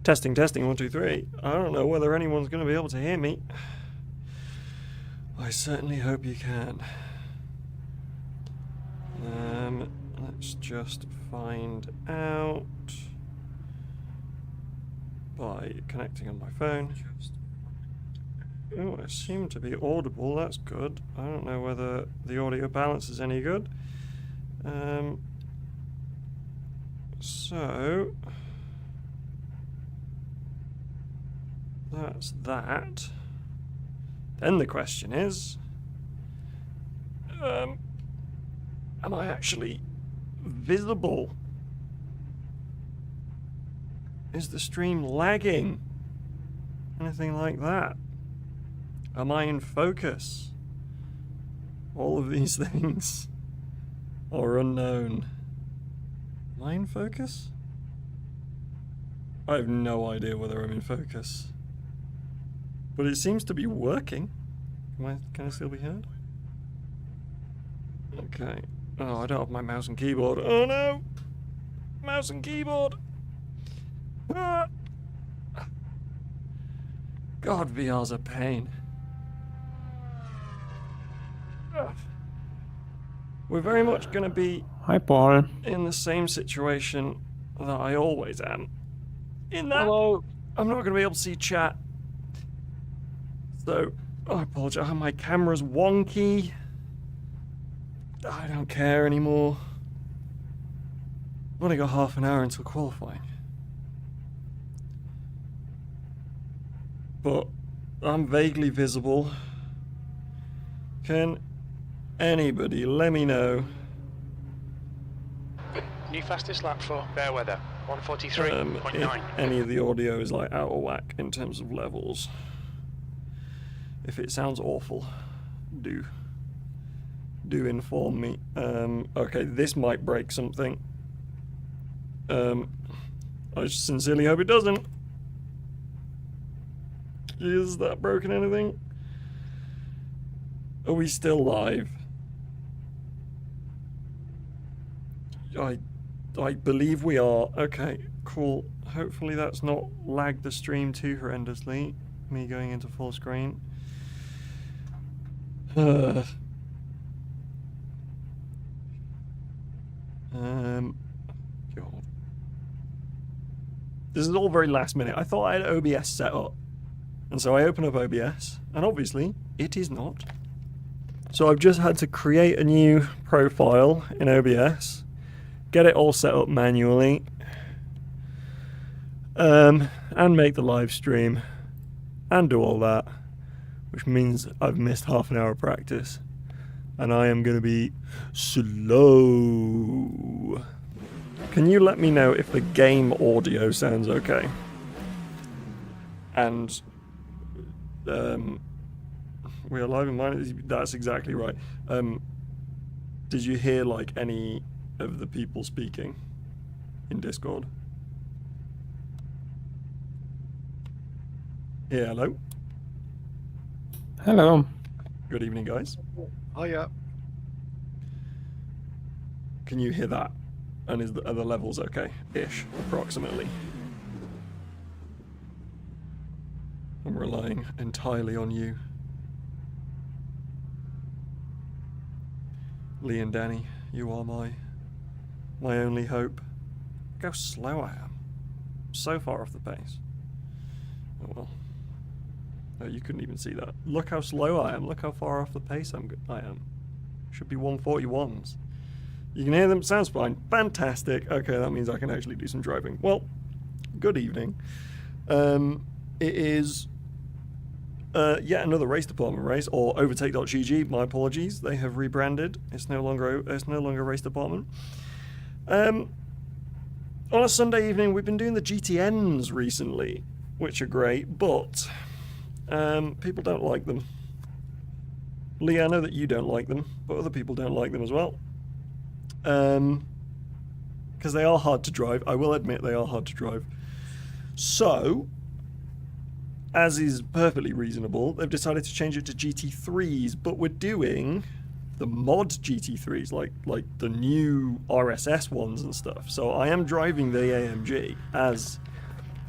Testing, testing, 1, 2, 3. I don't know whether anyone's going to be able to hear me. I certainly hope you can. Let's just find out by connecting on my phone. Oh, I seem to be audible, that's good. I don't know whether the audio balance is any good. So that's that. Then the question is, am I actually visible? Is the stream lagging? Anything like that? Am I in focus? All of these things are unknown. Am I in focus? I have no idea whether I'm in focus. But it seems to be working. Can I still be heard? Okay. Oh, I don't have my mouse and keyboard. Oh no! Mouse and keyboard! Ah! God, VR's a pain. We're very much going to be Hi, Paul. in the same situation that I always am. In that, Hello. I'm not going to be able to see chat. So, I apologize. My camera's wonky. I don't care anymore. I've only got half an hour until qualifying. But I'm vaguely visible. Can anybody let me know? New fastest lap for fair weather. 143.9. If any of the audio is like out of whack in terms of levels. If it sounds awful, do inform me. Okay, this might break something. I sincerely hope it doesn't. Is that broken anything? Are we still live? I believe we are. Okay, cool. Hopefully that's not lagged the stream too horrendously. Me going into full screen. God. This is all very last minute. I thought I had OBS set up. And so I open up OBS, and obviously it is not. So I've just had to create a new profile in OBS, get it all set up manually, and make the live stream, and do all that, which means I've missed half an hour of practice, and I am going to be slow. Can you let me know if the game audio sounds okay? And we are live in mine. That's exactly right. Did you hear like any of the people speaking in Discord? Yeah, hello. Hello. Good evening, guys. Oh yeah. Can you hear that? And are the levels okay? Ish, approximately. I'm relying entirely on you. Lee and Danny, you are my only hope. Look how slow I am. So far off the pace. Oh well. Oh, you couldn't even see that. Look how slow I am. Look how far off the pace I am. Should be 141s. You can hear them. Sounds fine. Fantastic. Okay, that means I can actually do some driving. Well, good evening. It is yet another race department race, or Overtake.gg. My apologies. They have rebranded. It's no longer race department. On a Sunday evening, we've been doing the GTNs recently, which are great, but people don't like them. Lee, I know that you don't like them, but other people don't like them as well. Because they are hard to drive. I will admit they are hard to drive. So, as is perfectly reasonable, they've decided to change it to GT3s, but we're doing the mod GT3s, like the new RSS ones and stuff. So I am driving the AMG as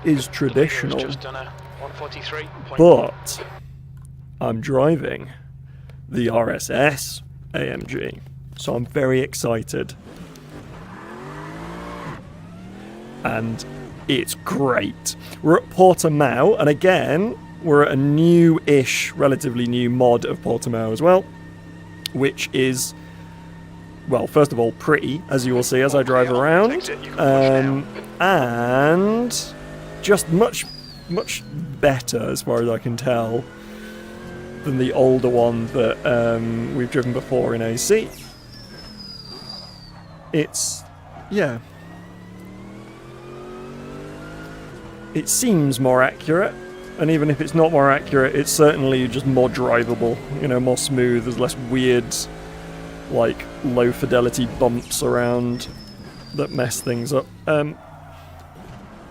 is traditional, Just done a 143. but I'm driving the RSS AMG, so I'm very excited, and it's great. We're at Portimao, and again, we're at a new-ish, relatively new mod of Portimao as well, which is, well, first of all, pretty, as you will see as I drive around, and just much better, as far as I can tell, than the older one that we've driven before in AC. It's, yeah, it seems more accurate, and even if it's not more accurate, it's certainly just more drivable, you know, more smooth. There's less weird, like, low fidelity bumps around that mess things up.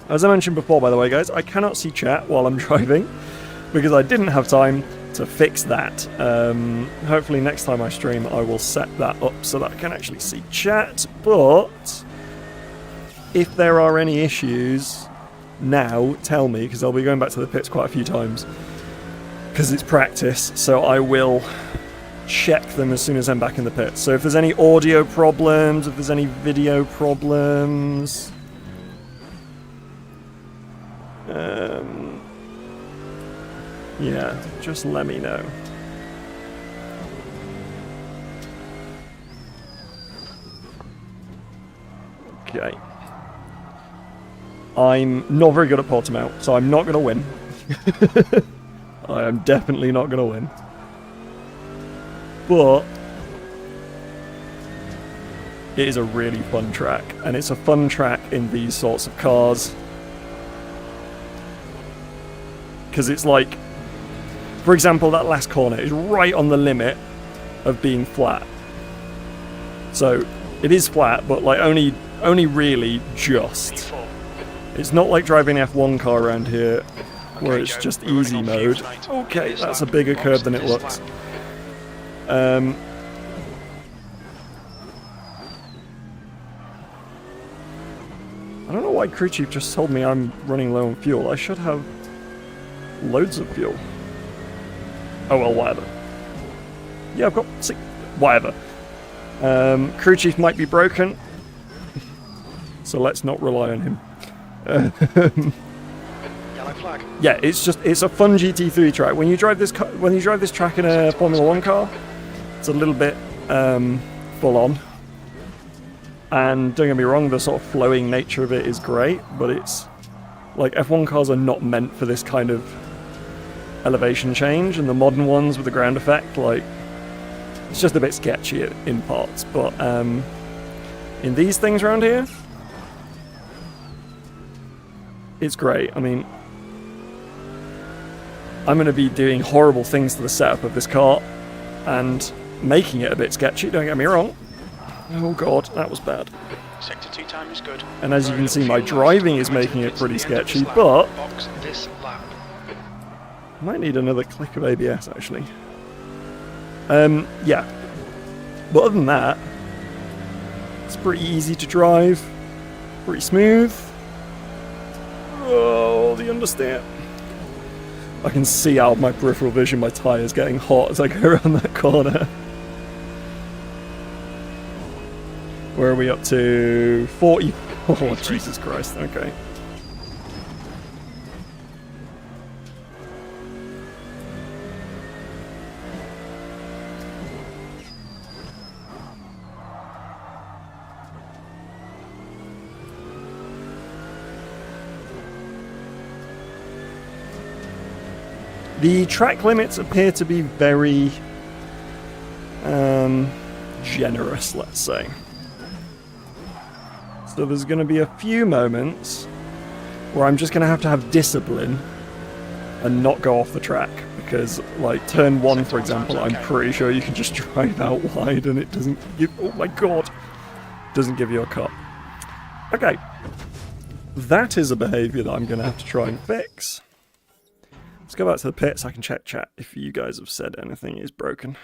As I mentioned before, by the way, guys, I cannot see chat while I'm driving because I didn't have time to fix that. Hopefully next time I stream I will set that up so that I can actually see chat, but if there are any issues now, tell me, because I'll be going back to the pits quite a few times because it's practice, so I will check them as soon as I'm back in the pits. So if there's any audio problems, if there's any video problems, yeah, just let me know. Okay. I'm not very good at Portimao, so I'm not going to win. I am definitely not going to win. But it is a really fun track, and it's a fun track in these sorts of cars. Because it's like, for example, that last corner is right on the limit of being flat. So it is flat, but like only really just. It's not like driving an F1 car around here, where it's just easy mode. Okay, that's a bigger curve than it looks. I don't know why crew chief just told me I'm running low on fuel. I should have loads of fuel. Oh well, whatever. Yeah, I've got whatever. Crew chief might be broken, so let's not rely on him. Yellow flag. Yeah, it's a fun GT3 track. When you drive this track in a Formula 1 car, it's a little bit full on. And don't get me wrong, the sort of flowing nature of it is great, but it's like F1 cars are not meant for this kind of elevation change, and the modern ones with the ground effect, like, it's just a bit sketchy in parts. But in these things around here, it's great. I mean, I'm going to be doing horrible things to the setup of this car and making it a bit sketchy, don't get me wrong. Oh god, that was bad. Sector 2 time is good. And as you can see, my driving is making it pretty sketchy, but I might need another click of ABS, actually. Yeah. But other than that, it's pretty easy to drive, pretty smooth. Oh, the understeer. I can see out of my peripheral vision my tyres getting hot as I go around that corner. Where are we up to? 40. Oh, Jesus Christ, okay. The track limits appear to be very generous, let's say. So there's going to be a few moments where I'm just going to have discipline and not go off the track. Because, like, turn 1, for example, I'm pretty sure you can just drive out wide and it doesn't give... Oh my god! Doesn't give you a cut. Okay. That is a behaviour that I'm going to have to try and fix. Let's go back to the pits. I can check chat if you guys have said anything is broken.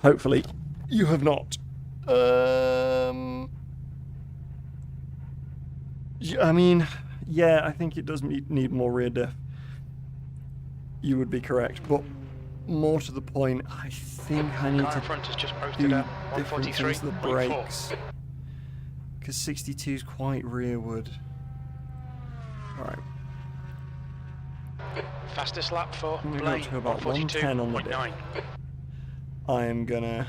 Hopefully, you have not. I mean, yeah, I think it does need more rear diff. You would be correct, but more to the point, I think I need to front has just posted do a different things to the 143.4. brakes. Because 62 is quite rearward. Alright. Fastest lap for I'm gonna go Blaine, up to about 110 on the diff. 142.9. I am gonna...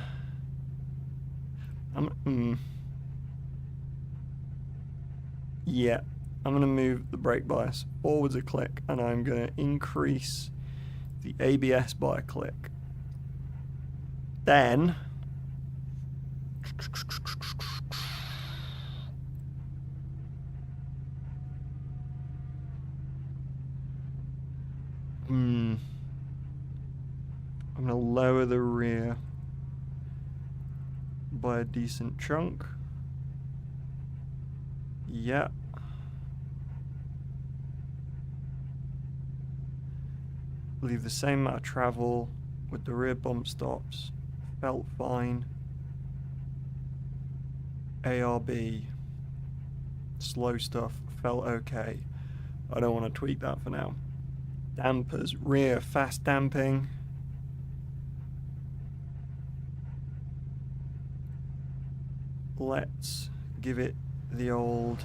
Yeah, I'm gonna move the brake bias forwards a click, and I'm gonna increase the ABS by a click. Then... I'm gonna lower the rear by a decent chunk. Yeah. Leave the same amount of travel with the rear bump stops. Felt fine. ARB. Slow stuff. Felt okay. I don't want to tweak that for now. Dampers. Rear fast damping. Let's give it the old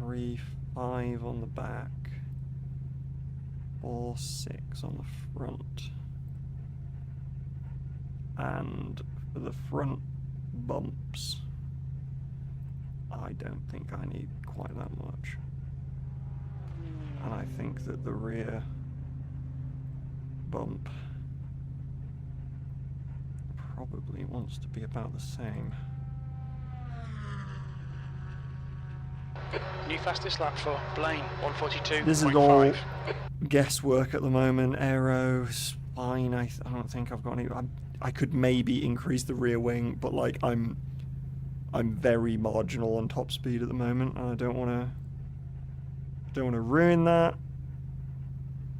3.5 on the back. 4.6 on the front. And for the front bumps, I don't think I need quite that much. And I think that the rear bump probably wants to be about the same. New fastest lap for Blaine, 142.5. This is all guesswork at the moment. Aero's fine. I don't think I've got any. I could maybe increase the rear wing, but like I'm very marginal on top speed at the moment, and I don't want to ruin that.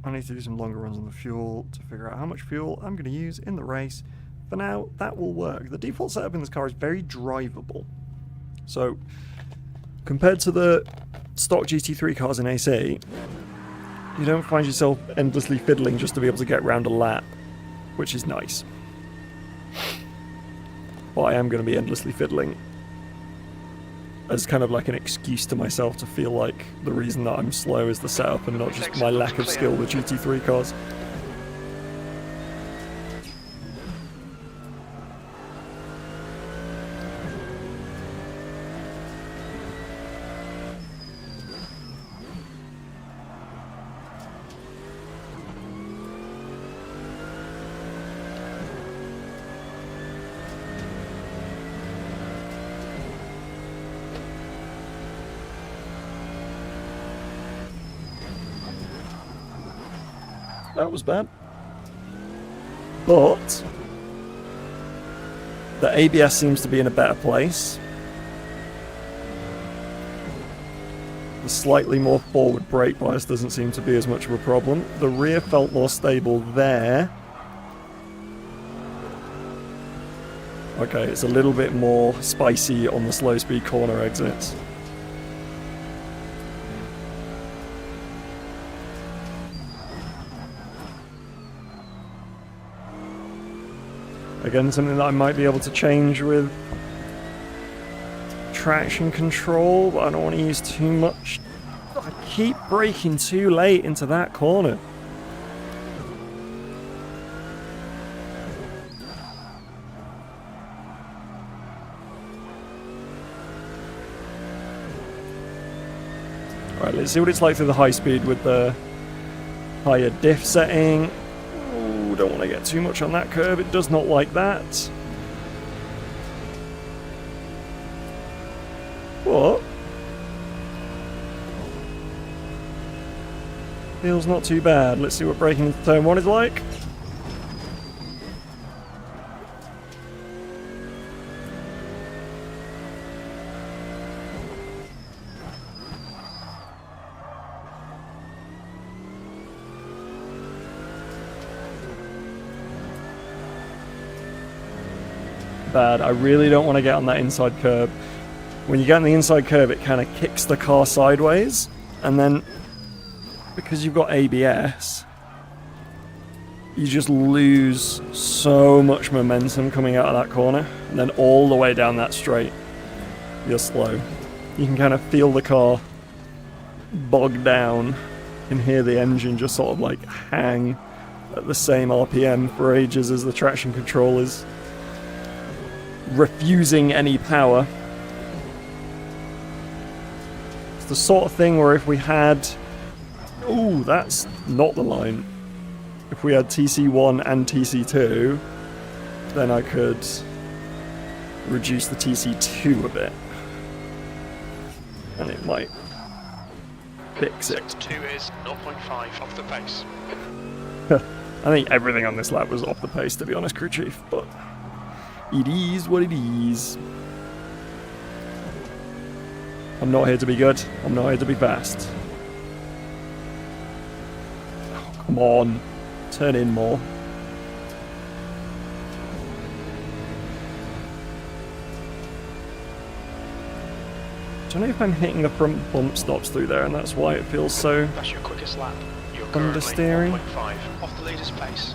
I need to do some longer runs on the fuel to figure out how much fuel I'm going to use in the race. For now, that will work. The default setup in this car is very drivable. So, compared to the stock GT3 cars in AC, you don't find yourself endlessly fiddling just to be able to get around a lap, which is nice. But I am going to be endlessly fiddling as kind of like an excuse to myself to feel like the reason that I'm slow is the setup and not just my lack of skill with GT3 cars. That was bad. But the ABS seems to be in a better place. The slightly more forward brake bias doesn't seem to be as much of a problem. The rear felt more stable there. Okay, it's a little bit more spicy on the slow speed corner exits. Again, something that I might be able to change with traction control, but I don't want to use too much. I keep braking too late into that corner. Alright, let's see what it's like through the high speed with the higher diff setting. Don't want to get too much on that curve, it does not like that. What? Feels not too bad. Let's see what braking into turn 1 is like. bad. I really don't want to get on that inside curb. When you get on the inside curb, it kind of kicks the car sideways, and then because you've got ABS, you just lose so much momentum coming out of that corner, and then all the way down that straight, you're slow. You can kind of feel the car bog down. You can hear the engine just sort of like hang at the same RPM for ages as the traction control is refusing any power. It's the sort of thing where if we had... Ooh, that's not the line. If we had TC1 and TC2, then I could reduce the TC2 a bit. And it might fix it. 2 is 0.5 off the pace. I think everything on this lap was off the pace, to be honest, crew chief, but it is what it is. I'm not here to be good. I'm not here to be fast. Oh, come on. Turn in more. I don't know if I'm hitting the front bump stops through there, and that's why it feels so That's your quickest lap. You're understeering. 1.5 off the leader's pace.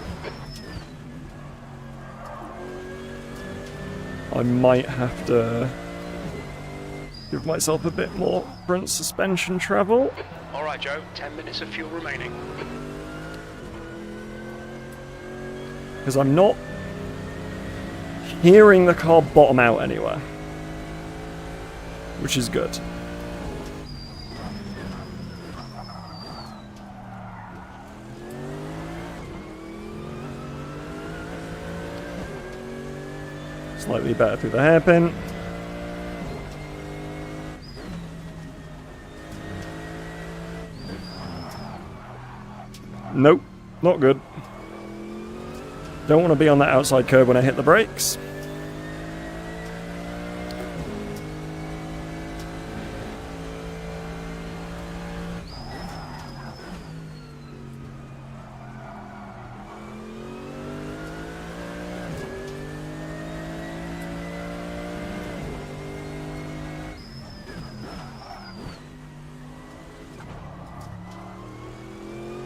I might have to give myself a bit more front suspension travel. Alright Joe, 10 minutes of fuel remaining. Because I'm not hearing the car bottom out anywhere, which is good. Slightly better through the hairpin. Nope, not good. Don't want to be on that outside curb when I hit the brakes.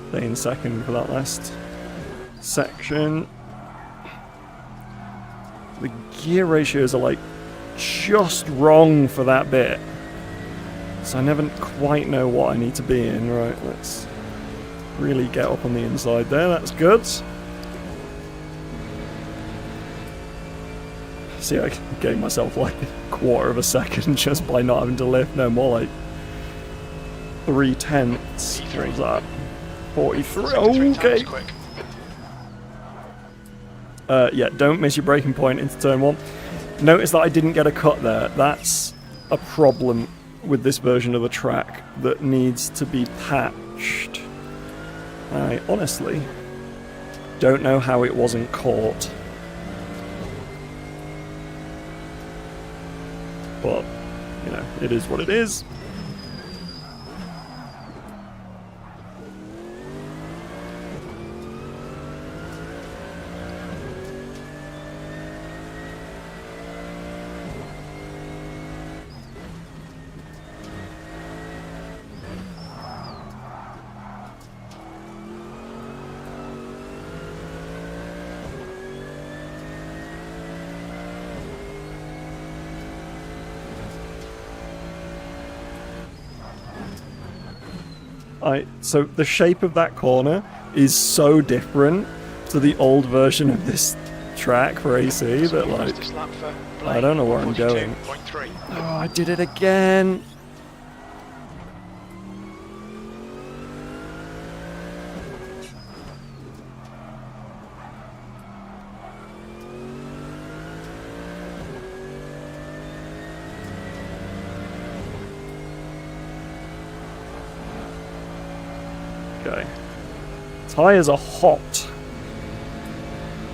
Staying second for that last section. The gear ratios are like just wrong for that bit, so I never quite know what I need to be in. Right, let's really get up on the inside there. That's good. See, I gave myself like a quarter of a second just by not having to lift. No, more like 3/10. What was that? 43. Okay. Yeah, don't miss your braking point into turn 1. Notice that I didn't get a cut there. That's a problem with this version of the track that needs to be patched. I honestly don't know how it wasn't caught. But, you know, it is what it is. So the shape of that corner is so different to the old version of this track for AC that, like, I don't know where I'm going. Oh, I did it again. Okay. Tyres are hot.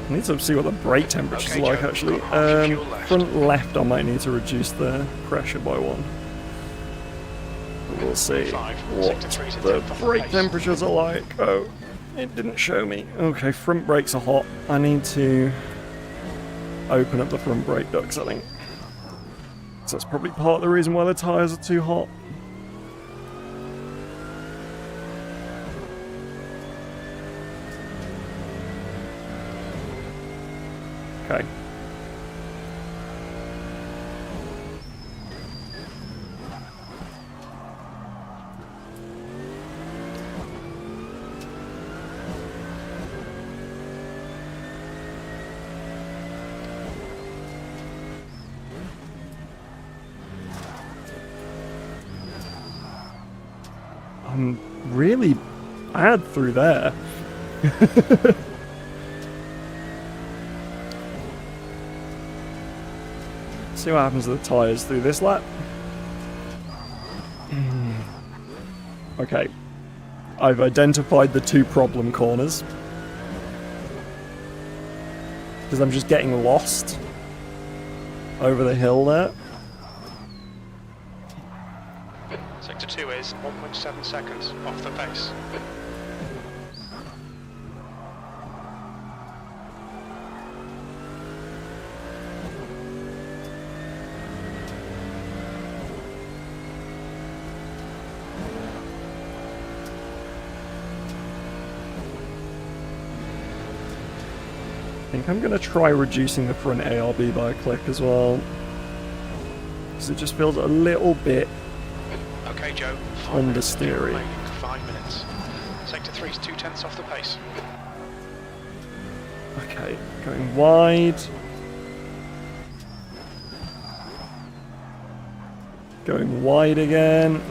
I need to see what the brake temperature's like, actually. Front left, I might need to reduce the pressure by 1. We'll see what the brake temperatures are like. Oh, it didn't show me. Okay, front brakes are hot. I need to open up the front brake ducts, I think. So that's probably part of the reason why the tyres are too hot. Okay. I'm really bad through there. See what happens to the tyres through this lap. Okay. I've identified the 2 problem corners. Because I'm just getting lost over the hill there. Sector 2 is 1.7 seconds off the pace. I think I'm going to try reducing the front ARB by a click as well. Because it just feels a little bit Okay, Joe. understeery. 5 minutes. Sector 3 is 0.2 off the pace. Okay, going wide. Going wide again.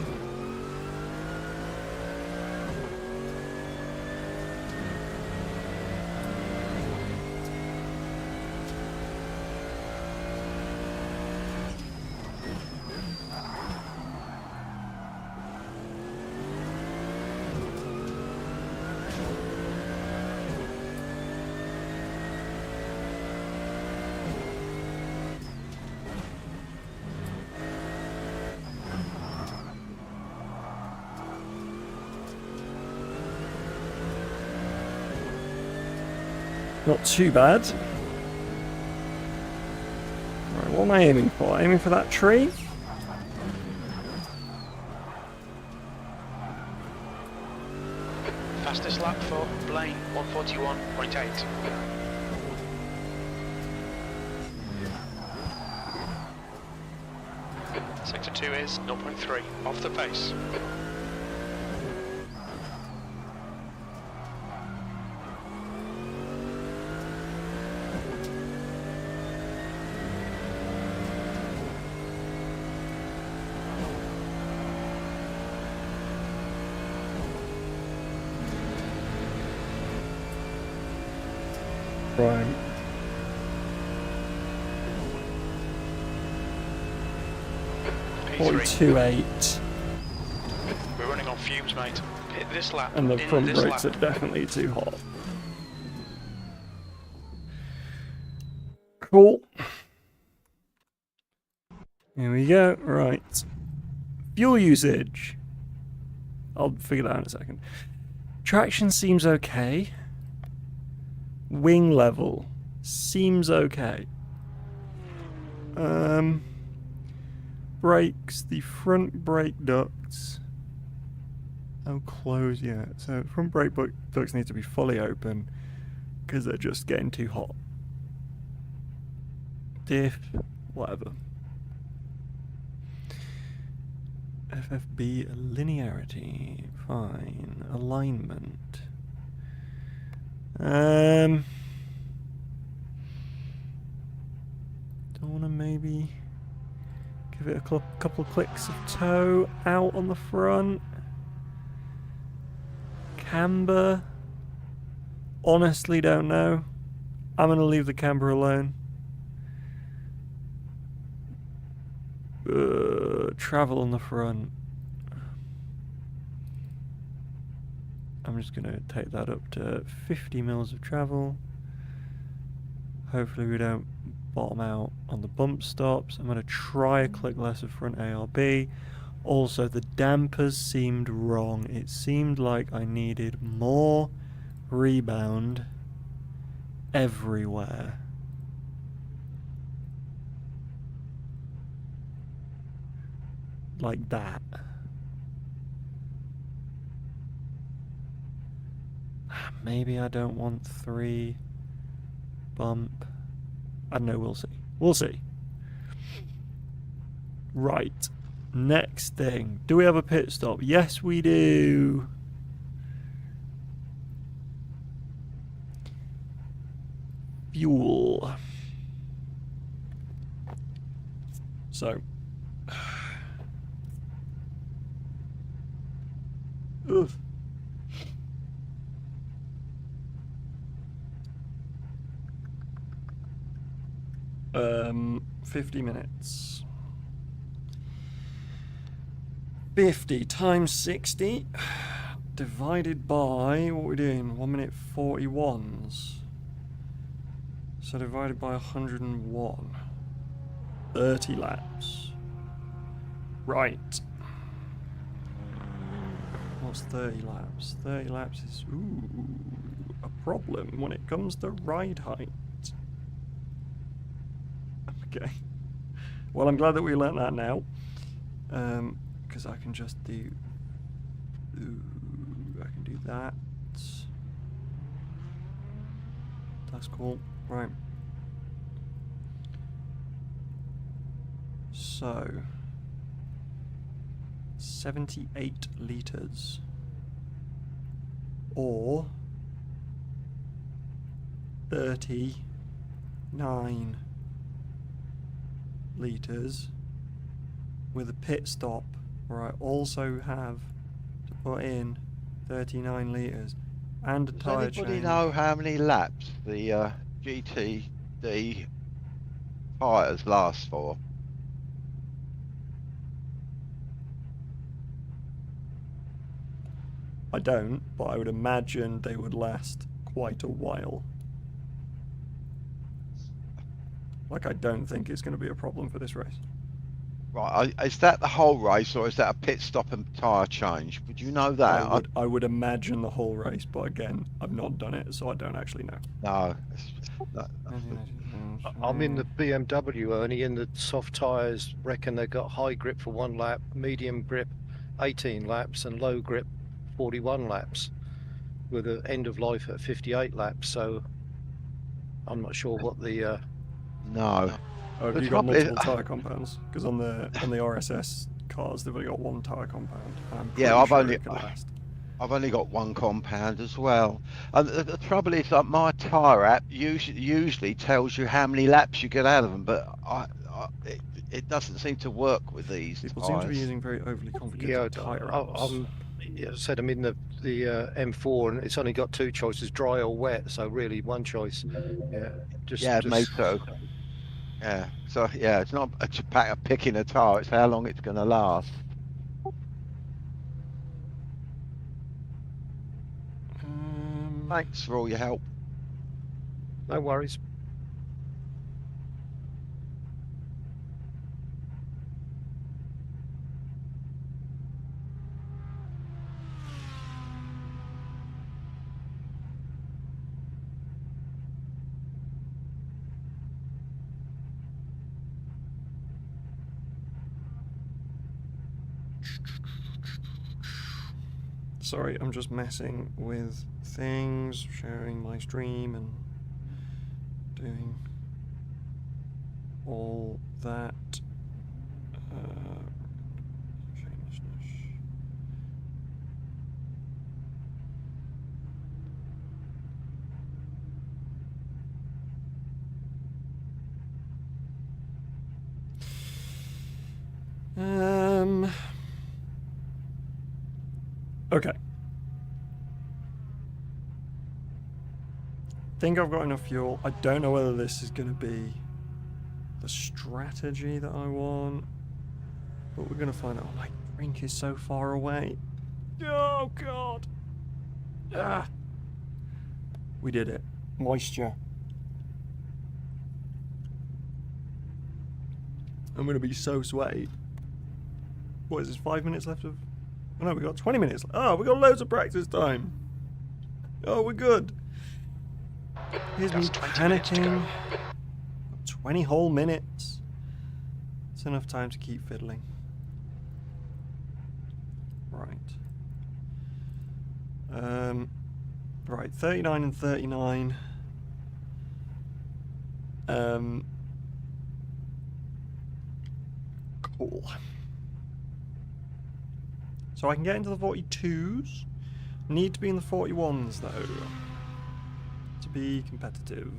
Not too bad. Right, what am I aiming for? Aiming for that tree? Fastest lap for Blaine, 141.8. Sector 2 is 0.3 off the pace. Right. P3. 42.8. We're running on fumes, mate. Hit this lap. And the in front this brakes are lap. definitely too hot. Cool. Here we go. Right. Fuel usage. I'll figure that out in a second. Traction seems okay. Wing level seems okay. Brakes. The front brake ducts. Oh, close, yeah. So front brake ducts need to be fully open because they're just getting too hot. Diff, whatever. FFB linearity, fine. Alignment. Don't want to maybe give it a couple of clicks of toe out on the front. Camber. Honestly, don't know. I'm going to leave the camber alone. Travel on the front. I'm just going to take that up to 50 mils of travel. Hopefully we don't bottom out on the bump stops. I'm going to try a click less of front ARB. Also, the dampers seemed wrong. It seemed like I needed more rebound everywhere. like that. Maybe I don't want 3 bump. I don't know, we'll see. We'll see. Right. Next thing. Do we have a pit stop? Yes, we do. Fuel. So. Ugh. 50 minutes. 50 times 60 divided by, what are we doing? 1 minute 41s. So divided by 101. 30 laps. Right. What's 30 laps? 30 laps is, a problem when it comes to ride height. Okay. Well, I'm glad that we learnt that now. Because I can just do... I can do that. That's cool. Right. So... 78 litres. Or... 39 litres with a pit stop where I also have to put in 39 litres and a tyre change. Does anybody know how many laps the GT3 tyres last for? I don't, but I would imagine they would last quite a while. Like, I don't think it's going to be a problem for this race. Right, is that the whole race, or is that a pit stop and tyre change? Would you know that? I would imagine the whole race, but again, I've not done it, so I don't actually know. No. I'm in the BMW, Ernie, and the soft tyres reckon they've got high grip for 1 lap, medium grip 18 laps, and low grip 41 laps, with an end of life at 58 laps. So I'm not sure what the... No. Oh, have you got multiple tyre compounds? Because on the RSS cars, they've only got 1 tyre compound. Yeah, I've only got 1 compound as well. And the trouble is, like, my tyre app usually tells you how many laps you get out of them, but it doesn't seem to work with these. People seem to be using very overly complicated tyre apps. I said I'm in the M4, and it's only got 2 choices, dry or wet. So really, 1 choice. Yeah, mate. So. Yeah, so yeah, it's not a matter of picking a tyre, it's how long it's going to last. Thanks for all your help. No worries. Sorry, I'm just messing with things, sharing my stream and doing all that. Shamelessness. Okay. Think I've got enough fuel. I don't know whether this is going to be the strategy that I want, but we're going to find out. Oh, my drink is so far away. Oh, God. Ah. We did it. Moisture. I'm going to be so sweaty. What is this, 5 minutes left of... Oh no, we got 20 minutes. Oh, we got loads of practice time. Oh, we're good. Here's me panicking. 20 whole minutes. It's enough time to keep fiddling. Right, 39 and 39. Cool. So I can get into the 42s. Need to be in the 41s though to be competitive.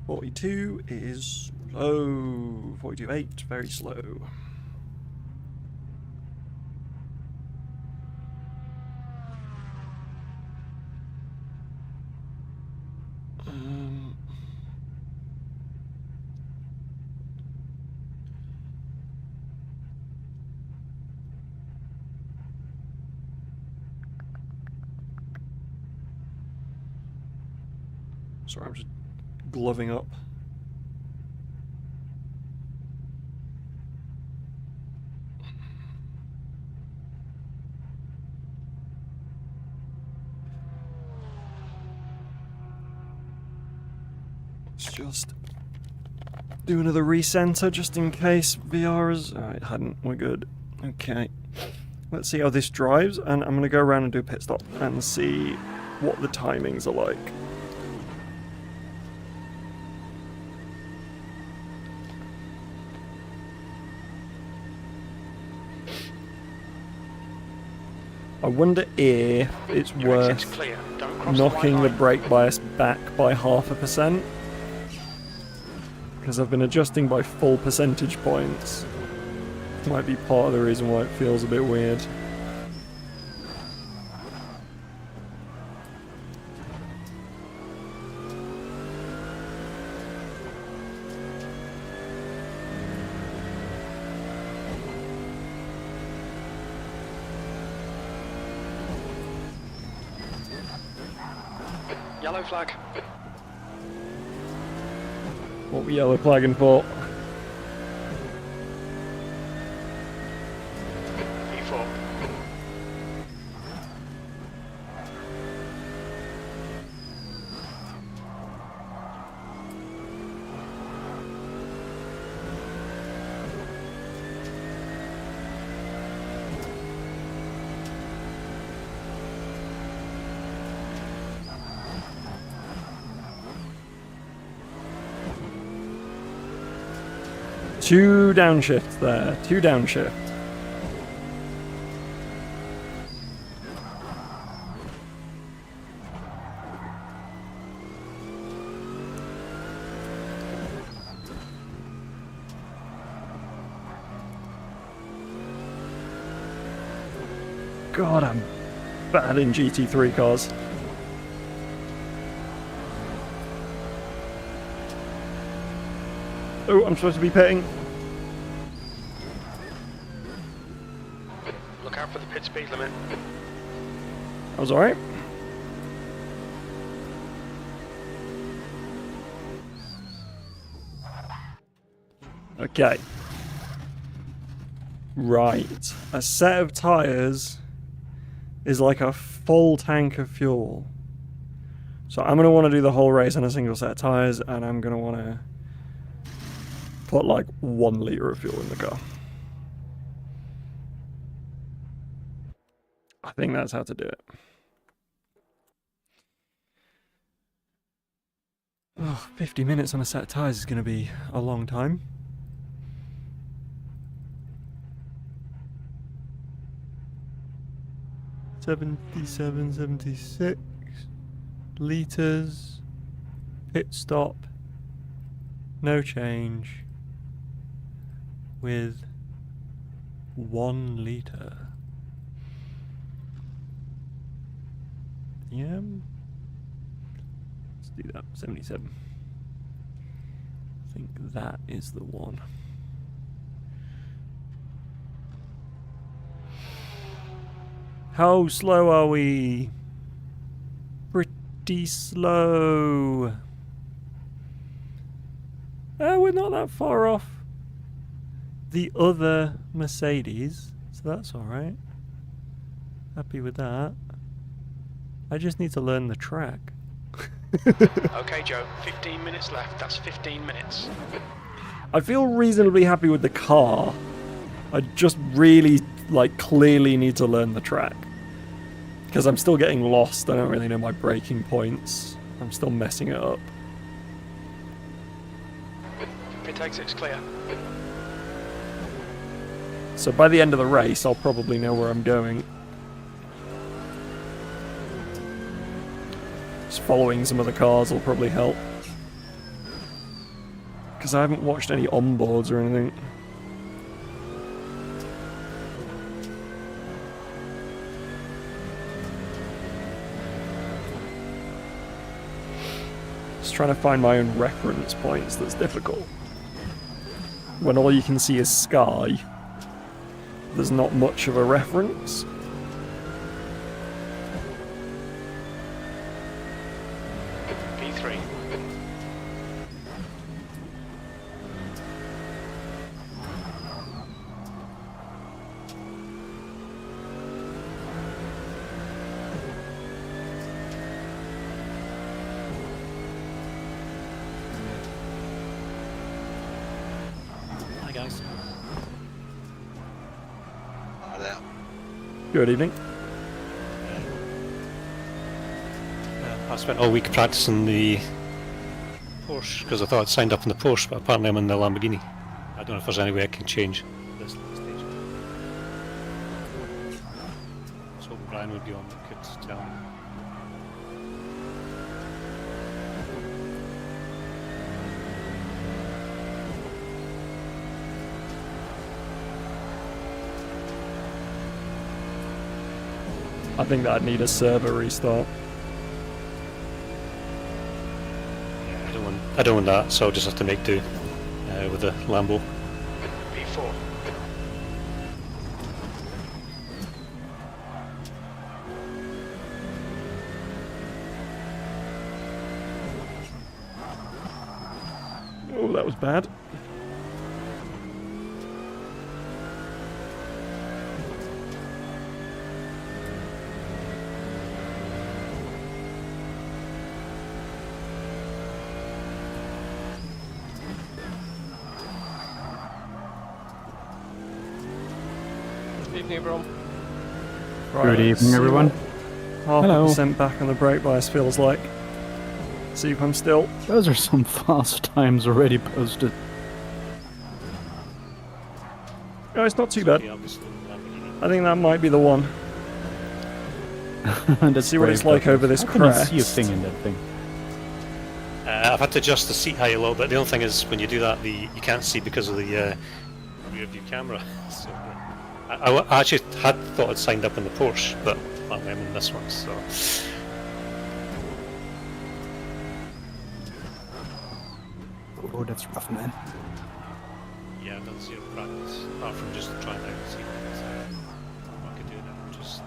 42 is slow. 42.8, very slow. Sorry, I'm just gloving up. Let's just do another recenter just in case VR is... Alright, it hadn't. We're good. Okay. Let's see how this drives, and I'm going to go around and do a pit stop and see what the timings are like. I wonder if it's worth knocking the brake bias back by 0.5%. Because I've been adjusting by full percentage points. Might be part of the reason why it feels a bit weird. Yellow flag. What were yellow flagging for? E4. Two downshifts there. Two downshift. God, I'm bad in GT3 cars. Oh, I'm supposed to be pitting. Look out for the pit speed limit. That was alright. Okay. Right. A set of tyres is like a full tank of fuel. So I'm going to want to do the whole race on a single set of tyres, and I'm going to want to put like 1 litre of fuel in the car. I think that's how to do it. Oh, 50 minutes on a set of tyres is going to be a long time. $77, 76 litres. Pit stop. No change. With 1 litre. Yeah. Let's do that. 77. I think that is the one. How slow are we? Pretty slow. We're not that far off the other Mercedes, so that's alright. Happy with that. I just need to learn the track. Okay, Joe, 15 minutes left. That's 15 minutes. I feel reasonably happy with the car. I just really like clearly need to learn the track. Because I'm still getting lost, I don't really know my braking points. I'm still messing it up. Pit exit's clear. So by the end of the race, I'll probably know where I'm going. Just following some of the cars will probably help. Because I haven't watched any onboards or anything. Just trying to find my own reference points that's difficult. When all you can see is sky, there's not much of a reference. P3. Hi guys. Good evening. I spent all week practicing the Porsche because I thought I'd signed up in the Porsche, but apparently I'm in the Lamborghini. I don't know if there's any way I can change this stage. I was hoping Brian would be on and could tell me. I think that'd need a server restart. I don't want that, so I'll just have to make do with the Lambo. P4. Oh, that was bad. Evening, everyone. Right, Good let's evening, see everyone. what Hello. 0.5% back on the brake bias feels like. See if I'm still. Those are some fast times already posted. No, it's not too bad. Yeah, obviously the Lamborghini. I think that might be the one. That's See what it's like over this How can I see a crest. thing in that thing? I've had to adjust the seat height a little bit. The only thing is, when you do that, you can't see because of the rear view camera. So, I actually had thought I'd signed up in the Porsche, but I'm in this one, so. Oh, that's rough, man. Yeah, I've done zero practice, apart from just trying out to see what I could do now, just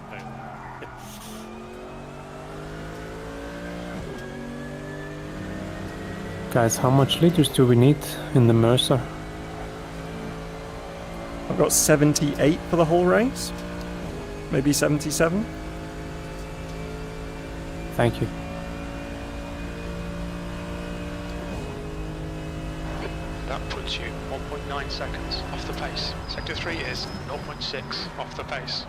Guys, how much liters do we need in the Mercer? I've got 78 for the whole race. Maybe 77. Thank you. That puts you 1.9 seconds off the pace. Sector 3 is 0.6 off the pace.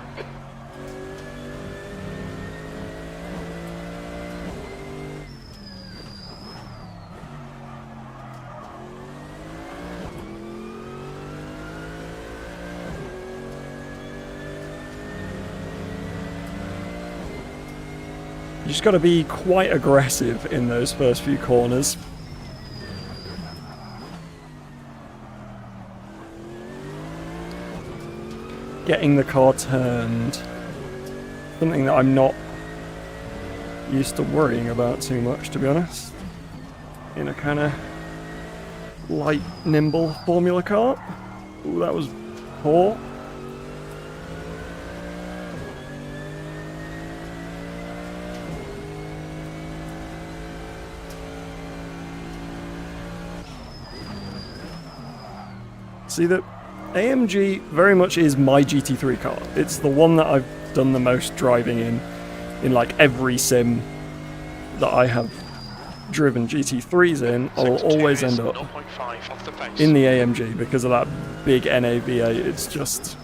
You just got to be quite aggressive in those first few corners. Getting the car turned. Something that I'm not used to worrying about too much, to be honest. In a kind of light, nimble Formula car. Ooh, that was poor. See, the AMG very much is my GT3 car. It's the one that I've done the most driving in like every sim that I have driven GT3s in. I'll Sector 2 always is end up 0.5 off the pace. in the AMG because of that big NAVA. It's just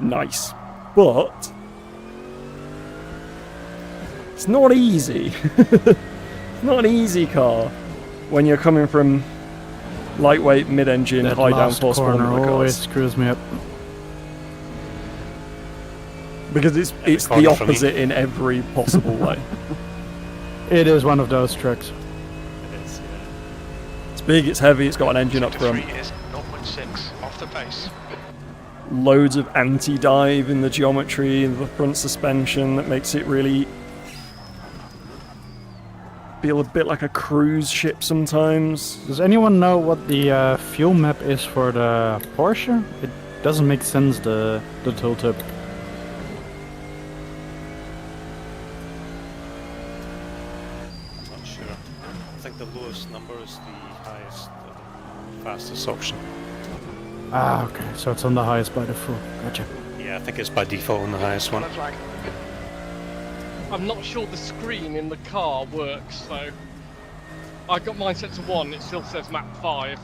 nice. But it's not easy. It's not an easy car when you're coming from lightweight, mid-engine, That high last downforce corner Formula always cars. screws me up. Because it's the corner for me. opposite in every possible way. It is one of those trucks. It is, yeah. It's big, it's heavy, it's got an engine up Sector front. 3 is 0.6 off the pace. Loads of anti-dive in the geometry and the front suspension that makes it really feel a bit like a cruise ship sometimes. Does anyone know what the fuel map is for the Porsche? It doesn't make sense, the tooltip. I'm not sure. I think the lowest number is the highest, the fastest option. Ah, okay, so it's on the highest by default. Gotcha. Yeah, I think it's by default on the highest one. Yellow flag. I'm not sure the screen in the car works, so I got mine set to 1. It still says map 5.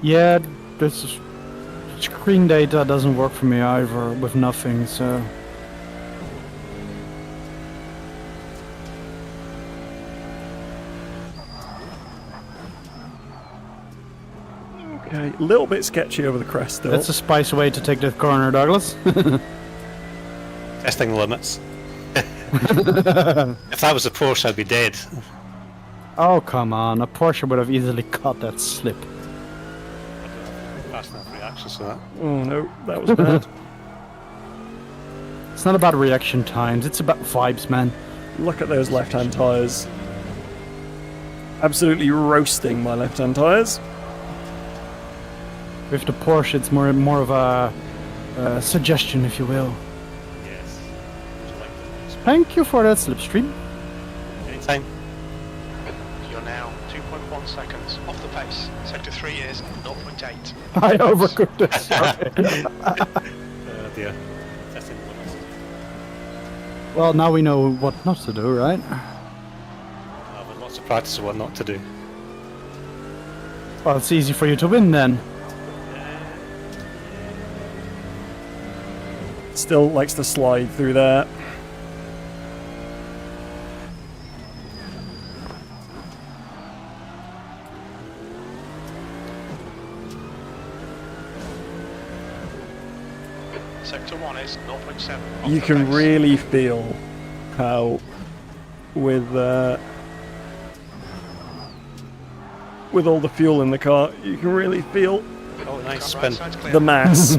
Yeah, this screen data doesn't work for me either with nothing, so... Okay, a little bit sketchy over the crest still. That's a spicy way to take that corner, Douglas. Testing the limits. If that was a Porsche, I'd be dead. Oh, come on. A Porsche would have easily caught that slip. Fast enough reactions to that. Oh no, that was bad. It's not about reaction times, it's about vibes, man. Look at those left-hand tyres. Absolutely roasting my left-hand tyres. With the Porsche, it's more of a suggestion, if you will. Yes. Would you like to Thank you for that slipstream. anytime? You're now 2.1 seconds off the pace. Sector 3 is 0.8. I overcooked it. Sorry. Dear. Testing the limits. Well, now we know what not to do, right? I've had lots of practice of what not to do. Well, it's easy for you to win then. Still likes to slide through there. Sector 1 is 0.7 off You the can pace. really feel how with all the fuel in the car, you can really feel Oh, nice Right spin. side's clear. the mass.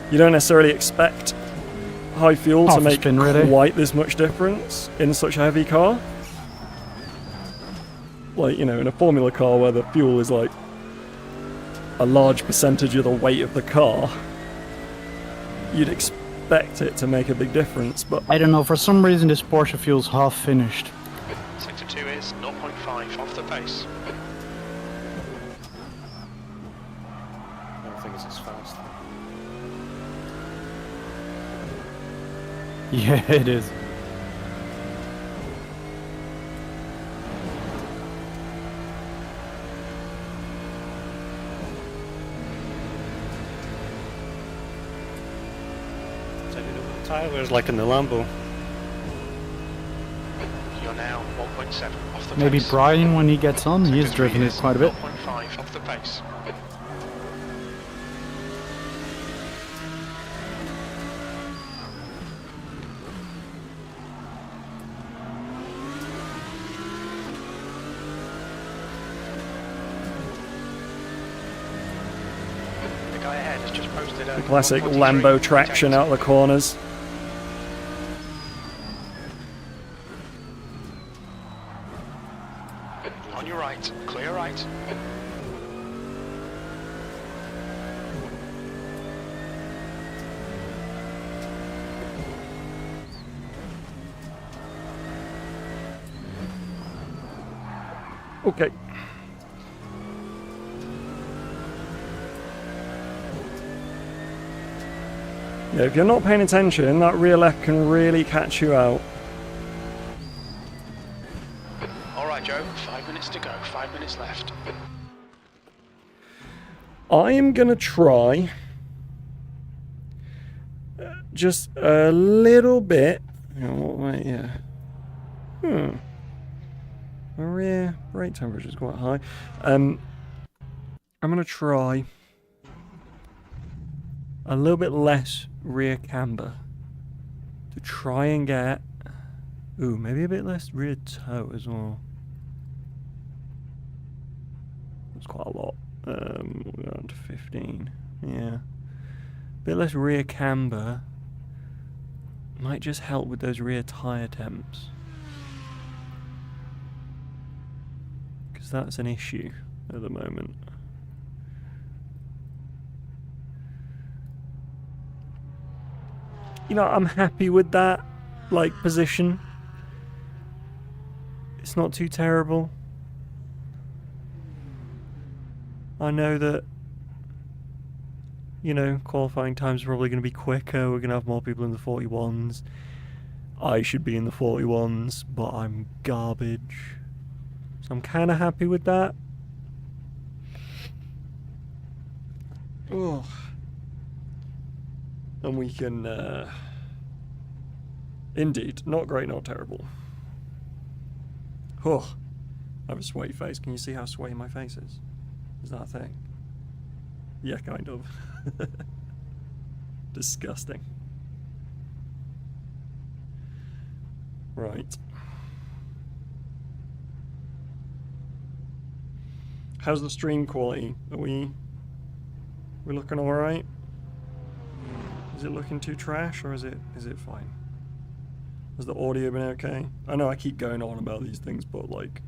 You don't necessarily expect high fuel Half to a make spin, really. quite this much difference in such a heavy car. Like, you know, in a Formula car where the fuel is like a large percentage of the weight of the car, you'd expect it to make a big difference, but I don't know, for some reason this Porsche feels half finished. Sector 2 is 0.5 off the pace. I don't think it's as fast. Yeah, it is. So, you know, the tyre wears like in the Lambo. You're now 1.7 off the Maybe pace. Brian, when he gets on, he's Sector 3 driven it is quite a bit. 0.5 off the pace. The guy ahead has just posted a the classic 143 Lambo traction out the corners. On your right, clear right. Okay. Yeah, if you're not paying attention, that rear left can really catch you out. All right, Joe, 5 minutes to go, 5 minutes left. I am going to try just a little bit. Yeah. My rear brake temperature is quite high. I'm going to try a little bit less rear camber to try and get, maybe a bit less rear toe as well. That's quite a lot. We're going to 15. Yeah. Bit less rear camber might just help with those rear tyre temps. Because that's an issue at the moment. You know, I'm happy with that, like, position. It's not too terrible. I know that, you know, qualifying times are probably going to be quicker. We're going to have more people in the 41s. I should be in the 41s, but I'm garbage. So I'm kind of happy with that. Oh. And we can, indeed, not great, not terrible. Oh, I have a sweaty face. Can you see how sweaty my face is? Is that a thing? Yeah, kind of. Disgusting. Right. How's the stream quality? Are we looking alright? Is it looking too trash, or is it fine? Has the audio been okay? I know I keep going on about these things, but like,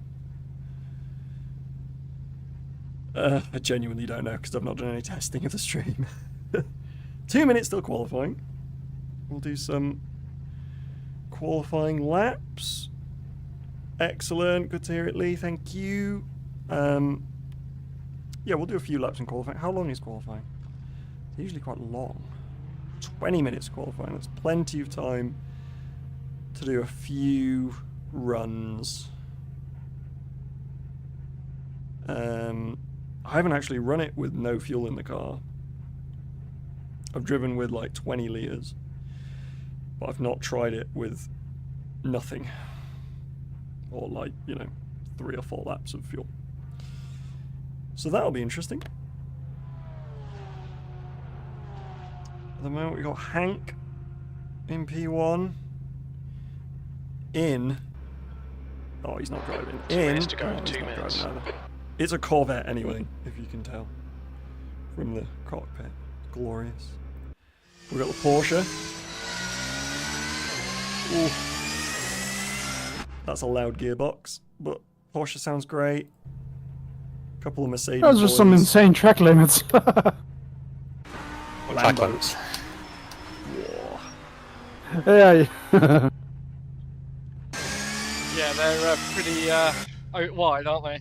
I genuinely don't know because I've not done any testing of the stream. 2 minutes till qualifying. We'll do some qualifying laps. Excellent, good to hear it, Lee. Thank you. Yeah, we'll do a few laps in qualifying. How long is qualifying? It's usually quite long. 20 minutes qualifying. That's plenty of time to do a few runs. I haven't actually run it with no fuel in the car. I've driven with like 20 litres, but I've not tried it with nothing, or like, you know, 3 or 4 laps of fuel. So that'll be interesting. At the moment we got Hank in P1. Oh, he's not driving. 2 minutes to go. Oh, 2 minutes. It's a Corvette anyway, if you can tell from the cockpit. Glorious. We've got the Porsche. Ooh. That's a loud gearbox, but Porsche sounds great. A couple of Mercedes. Those are some insane track limits. Track limits. Yeah. Yeah, they're pretty out wide, aren't they?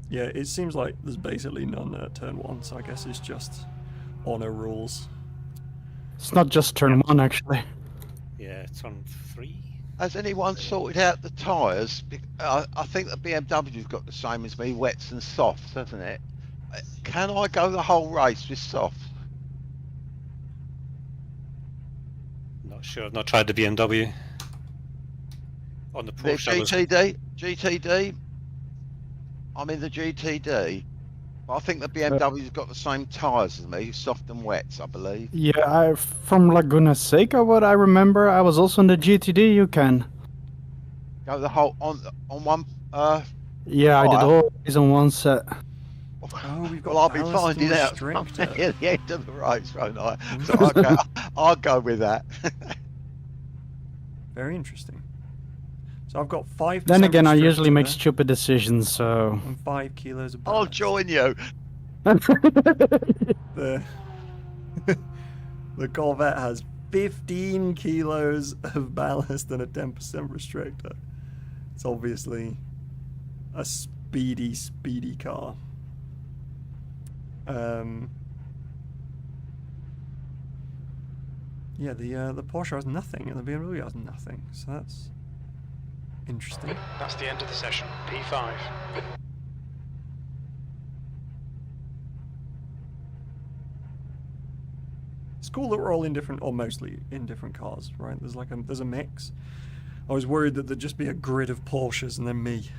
Yeah, it seems like there's basically none at turn 1, so I guess it's just honour rules. It's not just turn 1, actually. Yeah, turn 3. Has anyone sorted out the tyres? I think the BMW's got the same as me, wets and softs, hasn't it? Can I go the whole race with softs? Not sure. I've not tried the BMW. On the The Porsche, GTD. I'm in the GTD. But I think the BMW's got the same tyres as me, soft and wets, I believe. Yeah, from Laguna Seca, what I remember, I was also in the GTD. You can. Go the whole on one. Yeah, I did all these on one set. Oh, we've got Well, I'll be ballast finding and out restrictor. at the end of the race, won't I? So I'll go with that. Very interesting. So I've got 5%. Then again, I usually make restrictor stupid decisions, so. and 5 kilos of I'll ballast. join you. The Corvette has 15 kilos of ballast and a 10% restrictor. It's obviously a speedy car. Yeah, the Porsche has nothing and the BMW has nothing, so that's interesting. That's the end of the session. P5. It's cool that we're all in different, or mostly in different cars, right? There's a mix. I was worried that there'd just be a grid of Porsches and then me.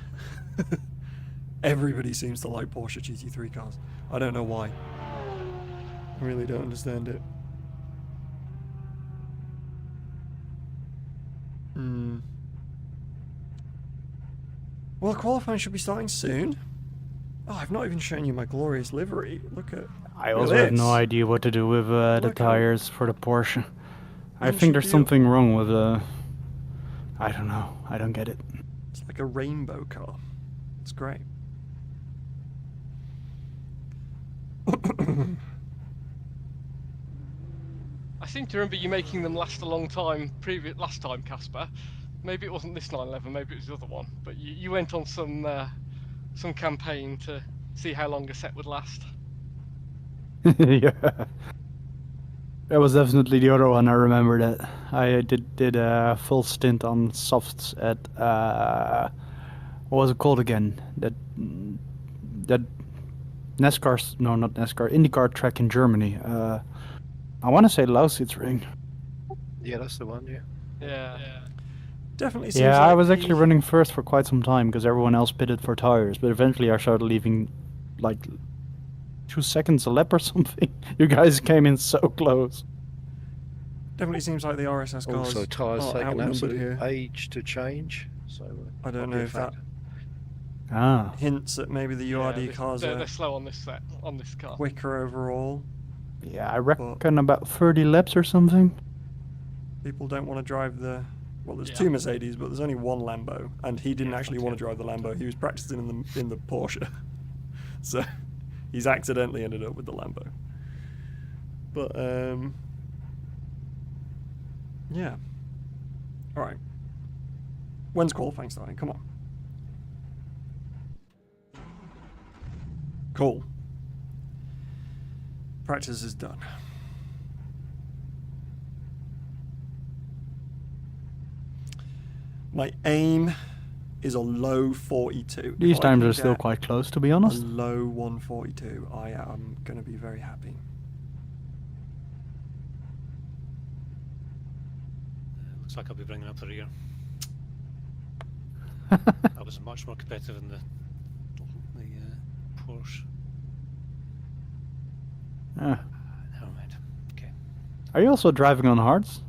Everybody seems to like Porsche GT3 cars. I don't know why. I really don't understand it. Well, qualifying should be starting soon. Oh, I've not even shown you my glorious livery. Look at. I also have no idea what to do with the Look how- tires for the Porsche. I Isn't think she there's something wrong with I don't know. I don't get it. It's like a rainbow car. It's great. I seem to remember you making them last a long time last time, Casper. Maybe it wasn't this 911, maybe it was the other one. But you went on some campaign to see how long a set would last. Yeah. That was definitely the other one, I remember that. I did a full stint on softs at, what was it called again? That NASCAR, no not NASCAR, IndyCar track in Germany. I want to say Lausitzring. Yeah, that's the one. Yeah. Yeah. Definitely seems Yeah, like I was the- actually running first for quite some time because everyone else pitted for tires, but eventually I started leaving like 2 seconds a lap or something. You guys came in so close. Definitely seems like the RSS cars Also, tyres are take an outnumbered absolute here. age to change. So I don't know if that Ah. hints at maybe the URD cars they're are slow on this set, on this car. quicker overall. Yeah, I reckon about 30 laps or something. People don't want to drive the. Well, there's Yeah. 2 Mercedes, but there's only 1 Lambo, and he didn't Yeah, actually that's want to drive the Lambo. He was practicing in the Porsche, so he's accidentally ended up with the Lambo. But yeah. All right. When's qualifying starting? Come on. Cool. Practice is done. My aim is a low 42. These If I times can are still get quite close, to be a honest. low 142, I am going to be very happy. Looks like I'll be bringing up the rear. I was much more competitive in the Porsche. Ah. Never mind. Okay, Are you also driving on hards?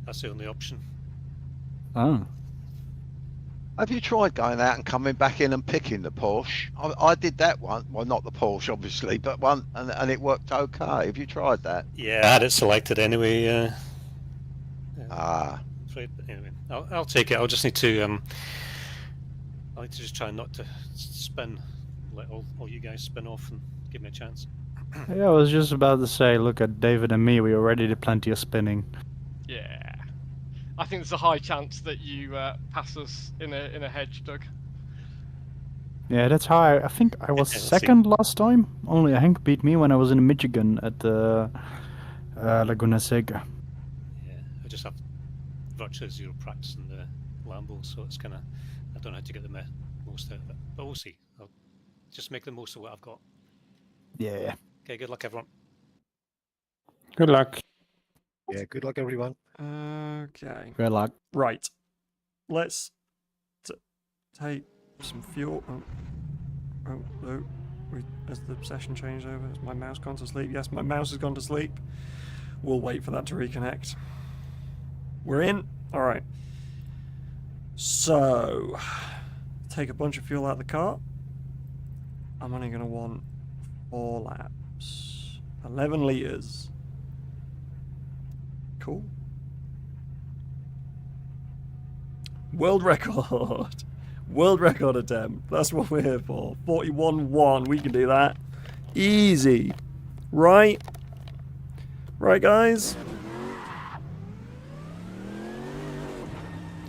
that's the only option. Oh. Have you tried going out and coming back in and picking the Porsche? I did that one. Well, not the Porsche, obviously, but one, and it worked okay. Have you tried that? Yeah, I had it selected anyway. Ah. Right, but anyway, I'll take it. I'll just need to. I like to just try not to spin. Let all you guys spin off and give me a chance. Yeah, I was just about to say, look at David and me, we already did plenty of spinning. Yeah. I think there's a high chance that you pass us in a hedge, Doug. Yeah, that's how I think I was Yeah, let's see. second last time. Only Hank beat me when I was in Michigan at Laguna Seca. Yeah, I just have virtually zero practice in the Lambo, so it's kind of I don't know how to get the most out of it. But we'll see. I'll just make the most of what I've got. Yeah. Okay, good luck, everyone. Good luck. Yeah. Good luck, everyone. Okay. Good luck. Right. Let's take some fuel. Oh. Has the session changed over? Has my mouse gone to sleep? Yes, my mouse has gone to sleep. We'll wait for that to reconnect. We're in. All right. So, take a bunch of fuel out of the car. I'm only going to want 4 laps. 11 litres. Cool. World record. World record attempt. That's what we're here for. 41-1. We can do that. Easy. Right? Right, guys?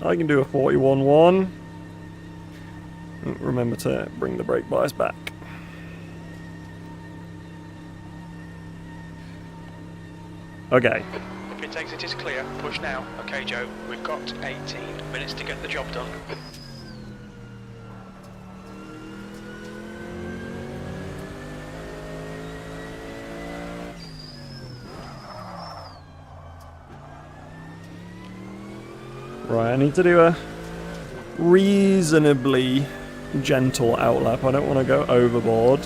I can do a 41-1. Remember to bring the brake bias back. Okay. Pit exit is clear. Push now. Okay, Joe. We've got 18 minutes to get the job done. Right, I need to do a reasonably gentle outlap. I don't want to go overboard.